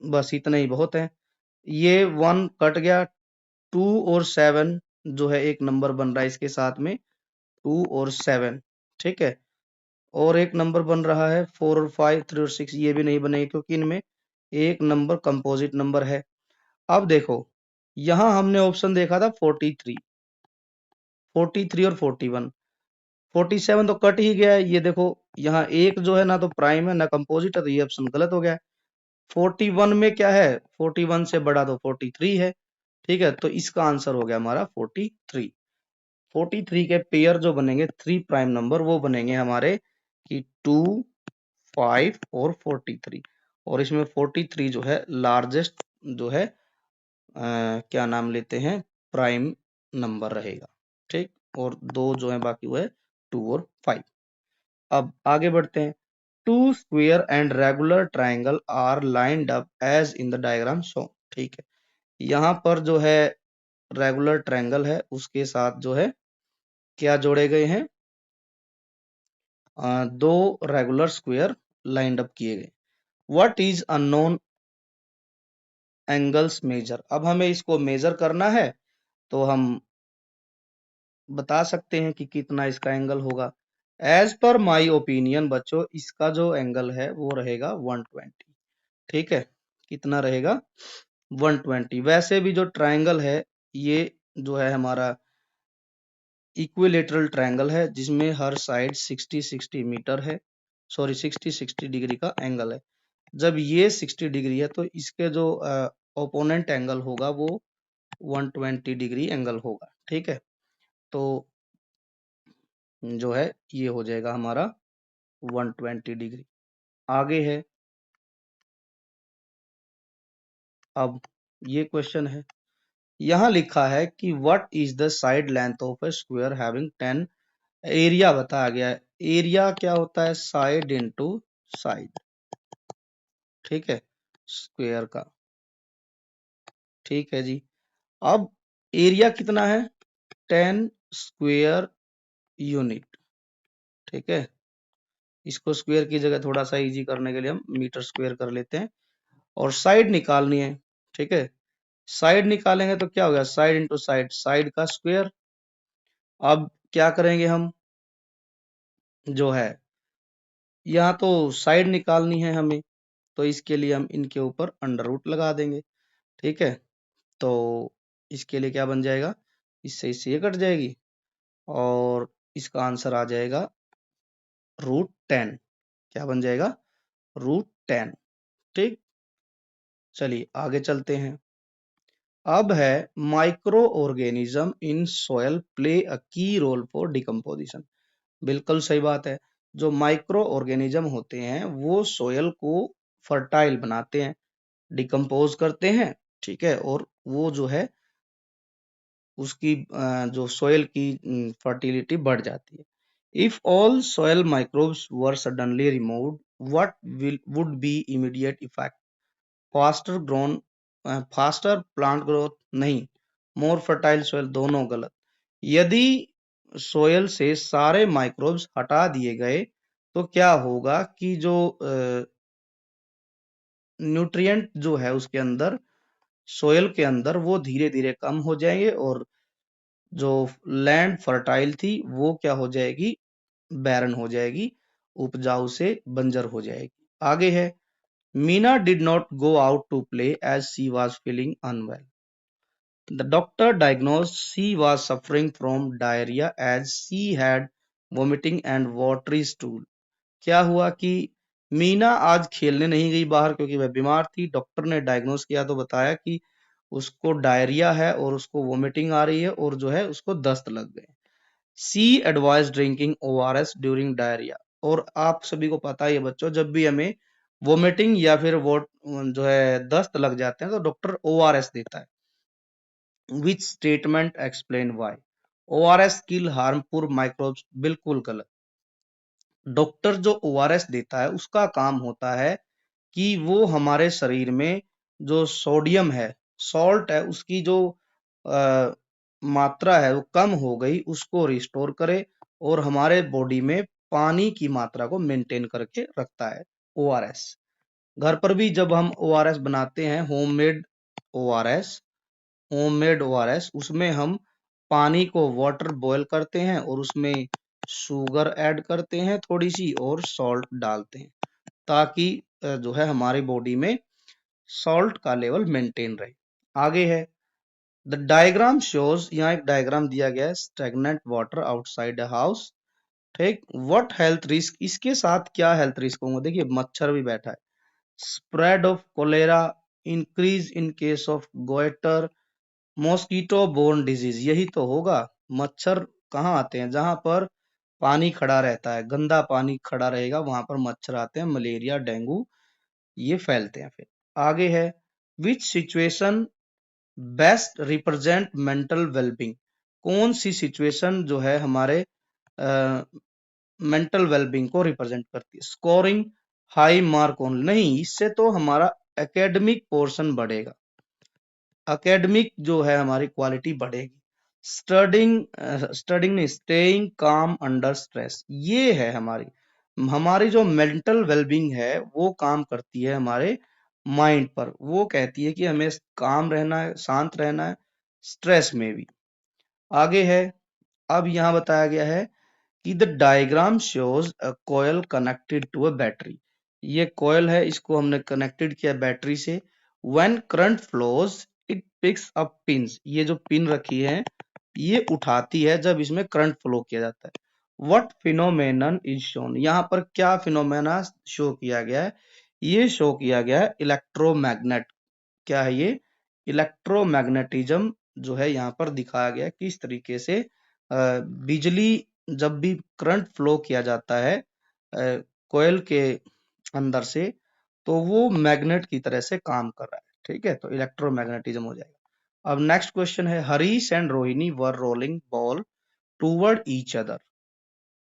बस इतना ही बहुत है। ये 1 कट गया, 2 और 7 जो है एक नंबर बन रहा है इसके साथ में, 2 और 7, ठीक है। और एक नंबर बन रहा है 4 और 5, 3 और 6, ये भी नहीं बनेगी क्योंकि इनमें एक नंबर कंपोजिट नंबर है। अब देखो, यहां हमने ऑप्शन देखा था 43, 43 और 41, 47 तो कट ही गया है। ये देखो, यहाँ एक जो है ना तो प्राइम है ना कंपोजिट है, तो ये ऑप्शन गलत हो गया। 41 में क्या है? 41 से बड़ा तो 43 है, ठीक है। तो इसका आंसर हो गया हमारा 43। 43 के पेयर जो बनेंगे 3 प्राइम नंबर, वो बनेंगे हमारे कि 2, 5 और 43। और इसमें 43 जो है लार्जेस्ट जो है क्या नाम लेते हैं, प्राइम नंबर रहेगा, ठीक। और दो जो है बाकी वो है 2 और 5। अब आगे बढ़ते हैं। Two square and regular triangle are lined up as in the diagram show, ठीक है। यहाँ पर जो है रेगुलर ट्रायंगल है, उसके साथ जो है क्या जोड़े गए हैं? दो रेगुलर स्क्वायर लाइंड अप किए गए। What is unknown angles measure? अब हमें इसको मेजर करना है, तो हम बता सकते हैं कि कितना इसका एंगल होगा। एज पर माई ओपिनियन बच्चों, इसका जो एंगल है वो रहेगा 120, ठीक है। कितना रहेगा? 120। वैसे भी जो ट्रायंगल है ये जो है हमारा इक्विलेटरल ट्रायंगल है, जिसमें हर साइड 60-60 मीटर है, सॉरी 60-60 डिग्री का एंगल है। जब ये 60 डिग्री है तो इसके जो ओपोनेंट एंगल होगा वो 120 डिग्री एंगल होगा, ठीक है। तो जो है ये हो जाएगा हमारा 120 डिग्री। आगे है, अब ये क्वेश्चन है, यहाँ लिखा है कि what is the side length of A square having 10, area बताया गया है। एरिया क्या होता है? साइड इनटू साइड, ठीक है, स्क्वायर का, ठीक है जी। अब एरिया कितना है? 10 स्क्वायर यूनिट, ठीक है। इसको स्क्वायर की जगह थोड़ा सा इजी करने के लिए हम मीटर स्क्वायर कर लेते हैं। और साइड निकालनी है, ठीक है। साइड निकालेंगे तो क्या होगा? साइड इंटू साइड, साइड का स्क्वायर। अब क्या करेंगे हम, जो है यहाँ तो साइड निकालनी है हमें, तो इसके लिए हम इनके ऊपर अंडर रूट लगा देंगे, ठीक है। तो इसके लिए क्या बन जाएगा? इससे ये कट जाएगी और इसका आंसर आ जाएगा √10। क्या बन जाएगा? √10, ठीक। चलिए आगे चलते हैं। अब है micro organism in soil play a की रोल फॉर डिकम्पोजिशन। बिल्कुल सही बात है। जो माइक्रो ऑर्गेनिज्म होते हैं वो सोयल को फर्टाइल बनाते हैं, डिकम्पोज करते हैं, ठीक है। और वो जो है उसकी जो सोयल की फर्टिलिटी बढ़ जाती है। If all soil microbes were suddenly removed, what will would be immediate effect? Faster grown, faster plant growth नहीं, मोर फर्टाइल सोयल, दोनों गलत। यदि सोयल से सारे माइक्रोब्स हटा दिए गए तो क्या होगा कि जो न्यूट्रिएंट जो है उसके अंदर, सोयल के अंदर, वो धीरे धीरे कम हो जाएंगे और जो लैंड फर्टाइल थी वो क्या हो जाएगी? बैरन हो जाएगी, उपजाऊ से बंजर हो जाएगी। आगे है, Meena did not go out to play as she was feeling unwell. The doctor diagnosed she was suffering from diarrhea as she had vomiting and watery stool. क्या हुआ कि मीना आज खेलने नहीं गई बाहर क्योंकि वह बीमार थी। डॉक्टर ने डायग्नोस किया तो बताया कि उसको डायरिया है और उसको वोमिटिंग आ रही है और जो है उसको दस्त लग गए। She advise drinking ORS during diarrhoea. और आप सभी को पता ही है बच्चों, जब भी हमें वोमिटिंग या फिर वो जो है दस्त लग जाते हैं तो डॉक्टर ORS देता है। Which statement explain why ORS kill harmful microbes? बिल्कुल गलत। डॉक्टर जो ORS देता है उसका काम होता है कि वो हमारे शरीर में जो सोडियम है, सॉल्ट है, उसकी जो अ, मात्रा है वो कम हो गई उसको रिस्टोर करे और हमारे बॉडी में पानी की मात्रा को मेंटेन करके रखता है ORS। घर पर भी जब हम ORS बनाते हैं, ORS होममेड ORS, उसमें हम पानी को वाटर बॉयल करते हैं और उसमें शुगर ऐड करते हैं थोड़ी सी और सॉल्ट डालते हैं ताकि जो है हमारी बॉडी में सॉल्ट का लेवल मेंटेन रहे। आगे है द डायग्राम शोज, यहाँ एक डायग्राम दिया गया है, stagnant water outside the house. ठीक, व्हाट हेल्थ रिस्क, इसके साथ क्या हेल्थ रिस्क होंगे? देखिए मच्छर भी बैठा है। Spread of cholera, increase in case of goitre, mosquito borne disease, यही तो होगा। मच्छर कहाँ आते हैं? जहां पर पानी खड़ा रहता है, गंदा पानी खड़ा रहेगा वहां पर मच्छर आते हैं, मलेरिया डेंगू ये फैलते हैं। फिर आगे है विच situation best represent mental wellbeing, कौन सी सिचुएशन जो है हमारे मेंटल वेलबींग को रिप्रेजेंट करती है? स्कोरिंग हाई मार्क ओनली नहीं, इससे तो हमारा एकेडमिक पोर्शन बढ़ेगा, एकेडमिक जो है हमारी क्वालिटी बढ़ेगी। स्टडिंग नहीं, स्टेइंग काम अंडर स्ट्रेस, ये है हमारी हमारी जो मेंटल वेलबींग है वो काम करती है हमारे माइंड पर, वो कहती है कि हमें काम रहना है, शांत रहना है, स्ट्रेस में भी। आगे है, अब यहाँ बताया गया है कि the diagram shows a coil connected to a battery, ये कोयल है, इसको हमने कनेक्टेड किया बैटरी से। When current flows it picks up pins, ये जो पिन रखी है ये उठाती है जब इसमें करंट फ्लो किया जाता है। व्हाट फिनोमेनन इज शोन, यहाँ पर क्या फिनोमेना शो किया गया है? ये शो किया गया है इलेक्ट्रोमैग्नेट, क्या है ये? इलेक्ट्रोमैग्नेटिज्म जो है यहाँ पर दिखाया गया किस तरीके से बिजली जब भी करंट फ्लो किया जाता है कोयल के अंदर से तो वो मैग्नेट की तरह से काम कर रहा है। ठीक है, तो इलेक्ट्रोमैग्नेटिज्म हो जाएगा। अब नेक्स्ट क्वेश्चन है Harish and Rohini were rolling ball toward each other,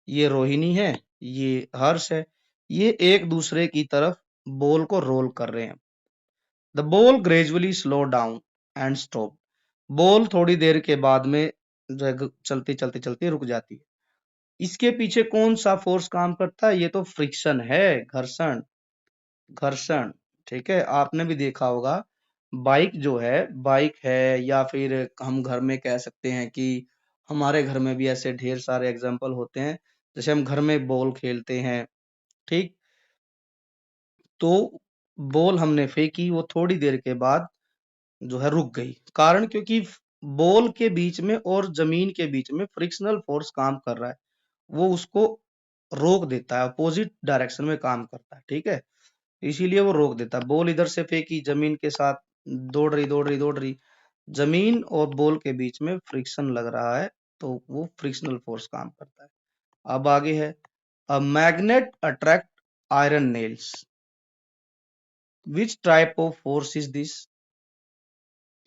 ये रोहिणी है, ये हर्ष है, ये एक दूसरे की तरफ बॉल को रोल कर रहे हैं। The ball gradually slow down and stop, ball थोड़ी देर के बाद में जो है चलती चलती चलती रुक जाती है। इसके पीछे कौन सा फोर्स काम करता है? ये तो फ्रिक्शन है, घर्षण, घर्षण। ठीक है, आपने भी देखा होगा बाइक है या फिर हम घर में कह सकते हैं कि हमारे घर में भी ऐसे ढेर सारे एग्जाम्पल होते हैं, जैसे हम घर में बॉल खेलते हैं। ठीक, तो बॉल हमने फेंकी, वो थोड़ी देर के बाद जो है रुक गई, कारण क्योंकि बॉल के बीच में और जमीन के बीच में फ्रिक्शनल फोर्स काम कर रहा है, वो उसको रोक देता है, अपोजिट डायरेक्शन में काम करता है। ठीक है, इसीलिए वो रोक देता है। बॉल इधर से फेंकी, जमीन के साथ दौड़ रही, जमीन और बॉल के बीच में फ्रिक्शन लग रहा है तो वो फ्रिक्शनल फोर्स काम करता है। अब आगे है a magnet attract iron nails, which type of force is this,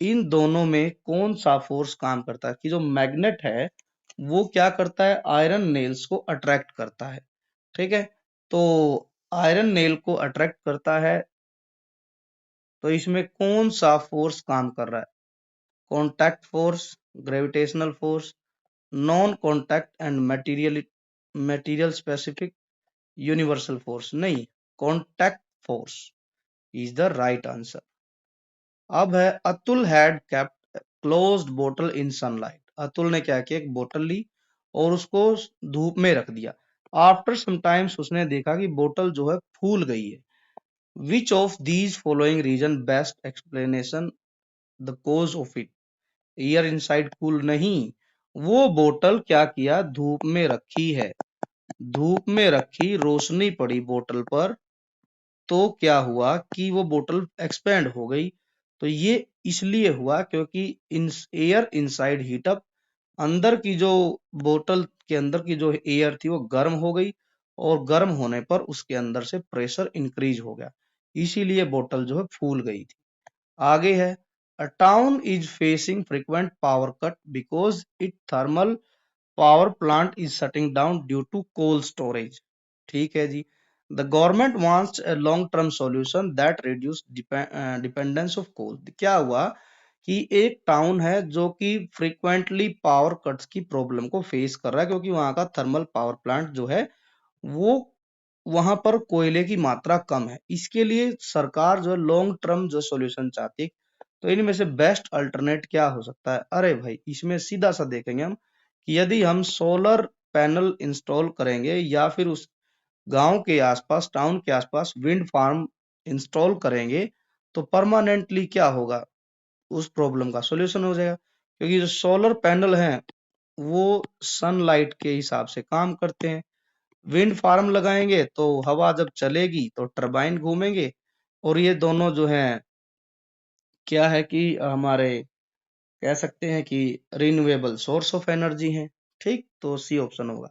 इन दोनों में कौन सा फोर्स काम करता है? कि जो मैग्नेट है वो क्या करता है? आयरन नेल्स को अट्रैक्ट करता है। ठीक है, तो आयरन नेल को अट्रैक्ट करता है तो इसमें कौन सा फोर्स काम कर रहा है? Contact force, gravitational force, non contact and material specific, universal force? नहीं, contact force is the right answer. अब है अतुल हैड केप्ट क्लोज्ड बोतल इन सनलाइट, अतुल ने क्या किया, एक बोतल ली और उसको धूप में रख दिया। आफ्टर सम टाइम्स उसने देखा कि बोतल जो है फूल गई है। Which of these following reason best explanation the cause of it, air inside cool नहीं, वो बोतल क्या किया, धूप में रखी है, धूप में रखी, रोशनी पड़ी बोतल पर तो क्या हुआ कि वो बोतल एक्सपेंड हो गई। तो ये इसलिए हुआ क्योंकि in air inside heat up, अंदर की जो बोतल के अंदर की जो एयर थी वो गर्म हो गई और गर्म होने पर उसके अंदर से प्रेशर इंक्रीज हो गया, इसीलिए बोतल जो है फूल गई थी। आगे है, a town is facing frequent power cut because it thermal power plant is shutting down due to coal storage. ठीक है जी। The government wants a long term solution that reduce dependence of coal. क्या हुआ कि एक town है जो कि फ्रीक्वेंटली पावर कट्स की प्रॉब्लम को फेस कर रहा है, क्योंकि वहां का थर्मल पावर प्लांट जो है वो वहां पर कोयले की मात्रा कम है। इसके लिए सरकार जो है लॉन्ग टर्म जो सॉल्यूशन चाहती है। तो इनमें से बेस्ट अल्टरनेट क्या हो सकता है? अरे भाई, इसमें सीधा सा देखेंगे हम कि यदि हम सोलर पैनल इंस्टॉल करेंगे या फिर उस गांव के आसपास, टाउन के आसपास विंड फार्म इंस्टॉल करेंगे, तो परमानेंटली क्या होगा, उस प्रॉब्लम का सॉल्यूशन हो जाएगा। क्योंकि जो सोलर पैनल हैं वो सनलाइट के हिसाब से काम करते हैं। विंड फार्म लगाएंगे तो हवा जब चलेगी तो टरबाइन घूमेंगे, और ये दोनों जो है क्या है कि हमारे कह सकते हैं कि रिन्यूएबल सोर्स ऑफ एनर्जी है। ठीक, तो सी ऑप्शन होगा।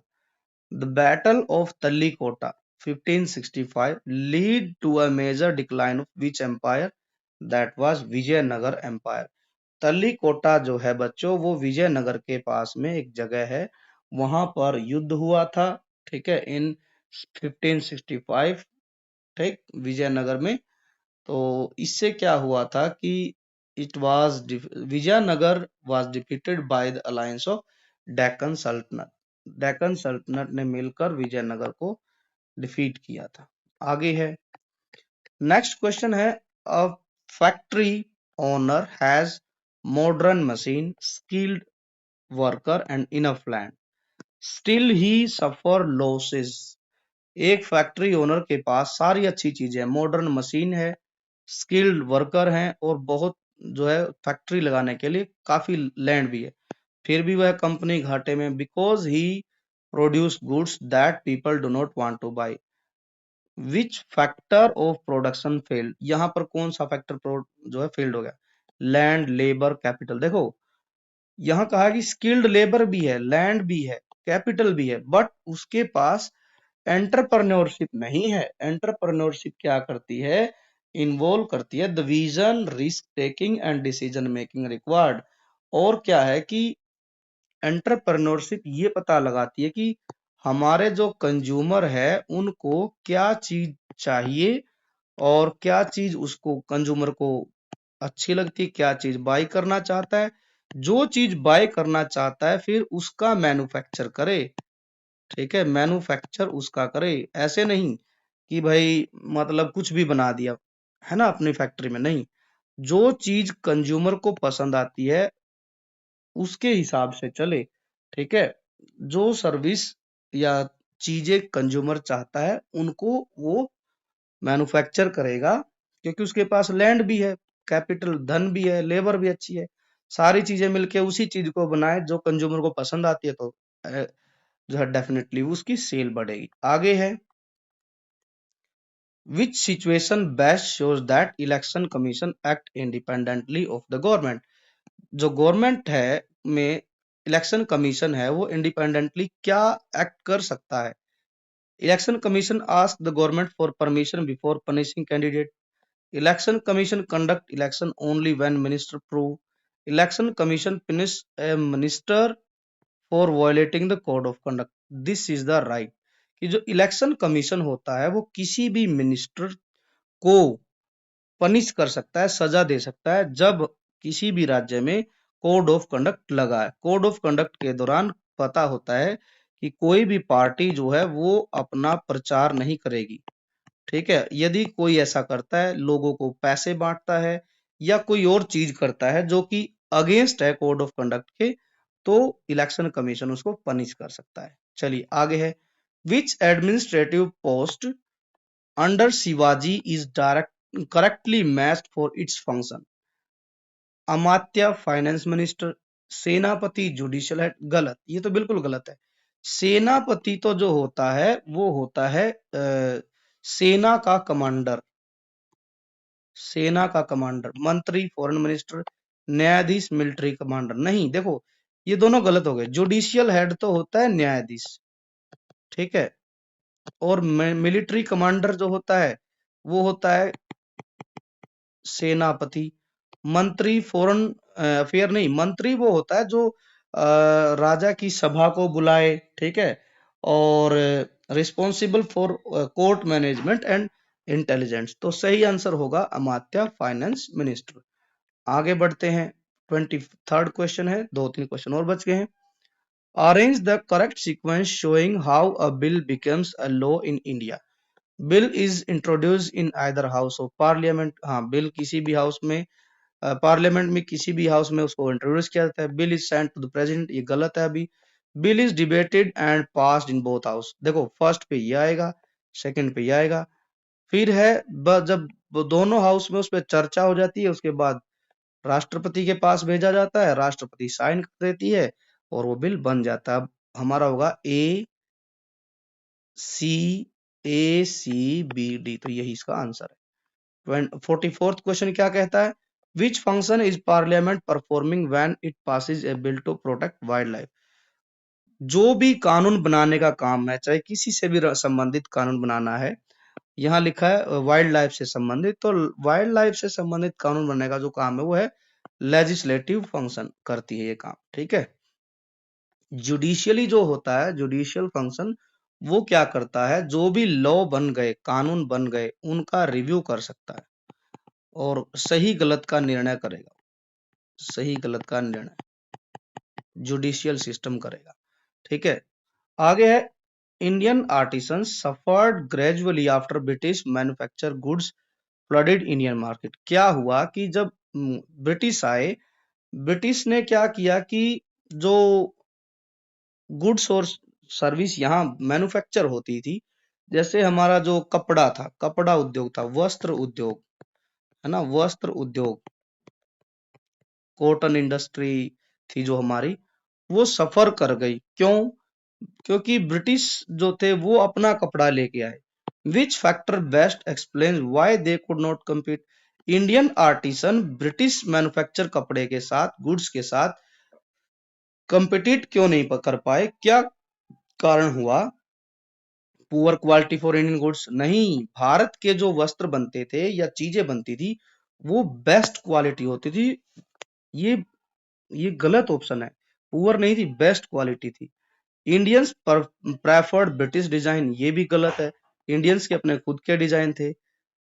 The battle of Talikota 1565 lead to a major decline of which empire? That was Vijayanagara empire. Talikota जो है बच्चों, वो विजयनगर के पास में एक जगह है, वहां पर युद्ध हुआ था। ठीक है, इन 1565। ठीक, विजयनगर में। तो इससे क्या हुआ था कि it was Vijayanagar was defeated by the alliance of Deccan sultanate. Deccan सल्तनत ने मिलकर विजयनगर को डिफीट किया था। आगे है, नेक्स्ट क्वेश्चन है, a factory owner has modern machine, skilled worker and enough land, still he suffer losses. एक फैक्ट्री ओनर के पास सारी अच्छी चीजें हैं, मॉडर्न मशीन है, स्किल्ड वर्कर हैं, और बहुत जो है फैक्ट्री लगाने के लिए काफी लैंड भी है, फिर भी वह कंपनी घाटे में, because he produce goods that people do not want to buy. Which factor of production failed? यहाँ पर कौन सा फैक्टर जो है फेल्ड हो गया? Land, labour, capital. देखो, यहाँ कहा कि स्किल्ड लेबर भी है, लैंड भी है, कैपिटल भी है, बट उसके पास एंटरप्रेन्योरशिप नहीं है। एंटरप्रेन्योरशिप क्या करती है? इन्वॉल्व करती है the vision, risk taking and decision making required. और क्या है कि एंटरप्रेन्योरशिप ये पता लगाती है कि हमारे जो कंज्यूमर है उनको क्या चीज चाहिए, और क्या चीज उसको कंज्यूमर को अच्छी लगती है, क्या चीज बाय करना चाहता है। जो चीज बाय करना चाहता है फिर उसका मैन्युफैक्चर करे। ठीक है, मैन्युफैक्चर उसका करे, ऐसे नहीं कि भाई मतलब कुछ भी बना दिया है ना अपनी फैक्ट्री में, नहीं। जो चीज कंज्यूमर को पसंद आती है उसके हिसाब से चले। ठीक है, जो सर्विस या चीजें कंज्यूमर चाहता है उनको वो मैन्युफैक्चर करेगा, क्योंकि उसके पास लैंड भी है, कैपिटल धन भी है, लेबर भी अच्छी है, सारी चीजें मिलके उसी चीज को बनाए जो कंज्यूमर को पसंद आती है, तो जो है डेफिनेटली उसकी सेल बढ़ेगी। आगे है, विच situation best shows that election commission act independently of the government? जो गवर्नमेंट है में इलेक्शन कमीशन है वो इंडिपेंडेंटली क्या एक्ट कर सकता है? Election commission ask the government for permission before punishing candidate. Election commission conduct election only when minister prove. Election commission punish a minister for violating the code of conduct। This is the right, कि जो election commission होता है वो किसी भी minister को punish कर सकता है, सजा दे सकता है, जब किसी भी राज्य में कोड ऑफ कंडक्ट लगा है। कोड ऑफ कंडक्ट के दौरान पता होता है कि कोई भी पार्टी जो है वो अपना प्रचार नहीं करेगी। ठीक है, यदि कोई ऐसा करता है, लोगों को पैसे बांटता है या कोई और चीज करता है जो कि अगेंस्ट है कोड ऑफ कंडक्ट के, तो इलेक्शन कमीशन उसको पनिश कर सकता है। चलिए आगे है, which administrative post under Shivaji is direct correctly matched for its function? Amatya finance minister, Senapati judicial head. गलत, ये तो बिल्कुल गलत है। सेनापति तो जो होता है वो होता है सेना का कमांडर, सेना का कमांडर, मंत्री फॉरेन मिनिस्टर, न्यायाधीश मिलिट्री कमांडर। नहीं, देखो ये दोनों गलत हो गए। जुडिशियल हेड तो होता है न्यायाधीश। ठीक है, और मिलिट्री कमांडर जो होता है वो होता है सेनापति। मंत्री फॉरेन अफेयर नहीं, मंत्री वो होता है जो राजा की सभा को बुलाए, ठीक है, और responsible for court management and intelligence. तो सही आंसर होगा अमात्य, फाइनेंस मिनिस्टर। आगे बढ़ते हैं, 23rd क्वेश्चन है, 2-3 क्वेश्चन और बच गए हैं। Arrange the correct sequence showing how a bill becomes a law in India. Bill is introduce in either house of parliament. हाँ, बिल किसी भी हाउस में, पार्लियामेंट में किसी भी हाउस में उसको इंट्रोड्यूस किया जाता है। Bill is sent to the president, ये गलत है अभी। Bill is debated and passed in both house. देखो फर्स्ट पे ये आएगा, सेकंड पे ये आएगा। फिर है जब वो दोनों हाउस में उस पर चर्चा हो जाती है, उसके बाद राष्ट्रपति के पास भेजा जाता है, राष्ट्रपति साइन कर देती है और वो बिल बन जाता है। अब हमारा होगा ACACBD, तो यही इसका आंसर है। 44th क्वेश्चन क्या कहता है? Which function is parliament performing when it passes a bill to protect wildlife. जो भी कानून बनाने का काम है, चाहे किसी से भी संबंधित कानून बनाना है, यहाँ लिखा है वाइल्ड लाइफ से संबंधित, तो वाइल्ड लाइफ से संबंधित कानून बनने का जो काम है वो है लेजिस्लेटिव फंक्शन करती है ये काम, ठीक है। जुडिशियली जो होता है, जुडिशियल फंक्शन, वो क्या करता है, जो भी लॉ बन गए, कानून बन गए, उनका रिव्यू कर सकता है और सही गलत का निर्णय करेगा। सही गलत का निर्णय जुडिशियल सिस्टम करेगा, ठीक है। आगे है, Indian artisans suffered gradually after British manufacture goods flooded Indian market. क्या हुआ कि जब ब्रिटिश आए, ब्रिटिश ने क्या किया कि जो गुड्स और सर्विस यहाँ मैन्युफैक्चर होती थी, जैसे हमारा जो कपड़ा था, कपड़ा उद्योग था, वस्त्र उद्योग है ना, वस्त्र उद्योग, कॉटन इंडस्ट्री थी जो हमारी, वो सफर कर गई। क्यों? क्योंकि ब्रिटिश जो थे वो अपना कपड़ा लेके आए। Which factor best explain why they could not compete. Indian artisan British manufacture कपड़े के साथ, गुड्स के साथ कंपिटिट क्यों नहीं कर पाए? क्या कारण हुआ? Poor quality for Indian goods नहीं, भारत के जो वस्त्र बनते थे या चीजें बनती थी वो बेस्ट क्वालिटी होती थी। ये ये गलत ऑप्शन है, पुअर नहीं थी, बेस्ट क्वालिटी थी। इंडियंस प्रेफर्ड ब्रिटिश डिजाइन, ये भी गलत है। इंडियंस के अपने खुद के डिजाइन थे।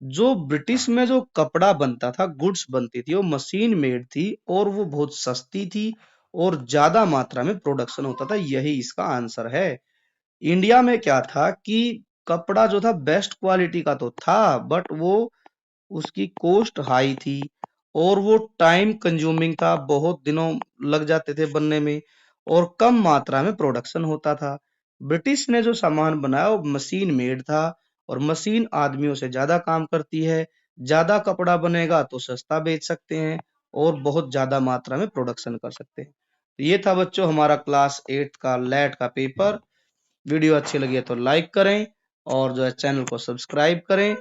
जो ब्रिटिश में जो कपड़ा बनता था, गुड्स बनती थी, वो मशीन मेड थी और वो बहुत सस्ती थी और ज्यादा मात्रा में प्रोडक्शन होता था, यही इसका आंसर है। इंडिया में क्या था कि कपड़ा जो था बेस्ट क्वालिटी का तो था, बट वो उसकी कॉस्ट हाई थी और वो टाइम कंज्यूमिंग था, बहुत दिनों लग जाते थे बनने में और कम मात्रा में प्रोडक्शन होता था। ब्रिटिश ने जो सामान बनाया वो मशीन मेड था और मशीन आदमियों से ज्यादा काम करती है, ज्यादा कपड़ा बनेगा तो सस्ता बेच सकते हैं और बहुत ज्यादा मात्रा में प्रोडक्शन कर सकते हैं। तो ये था बच्चों हमारा क्लास 8 का लैट का पेपर। वीडियो अच्छी लगी है तो लाइक करें और जो है चैनल को सब्सक्राइब करें।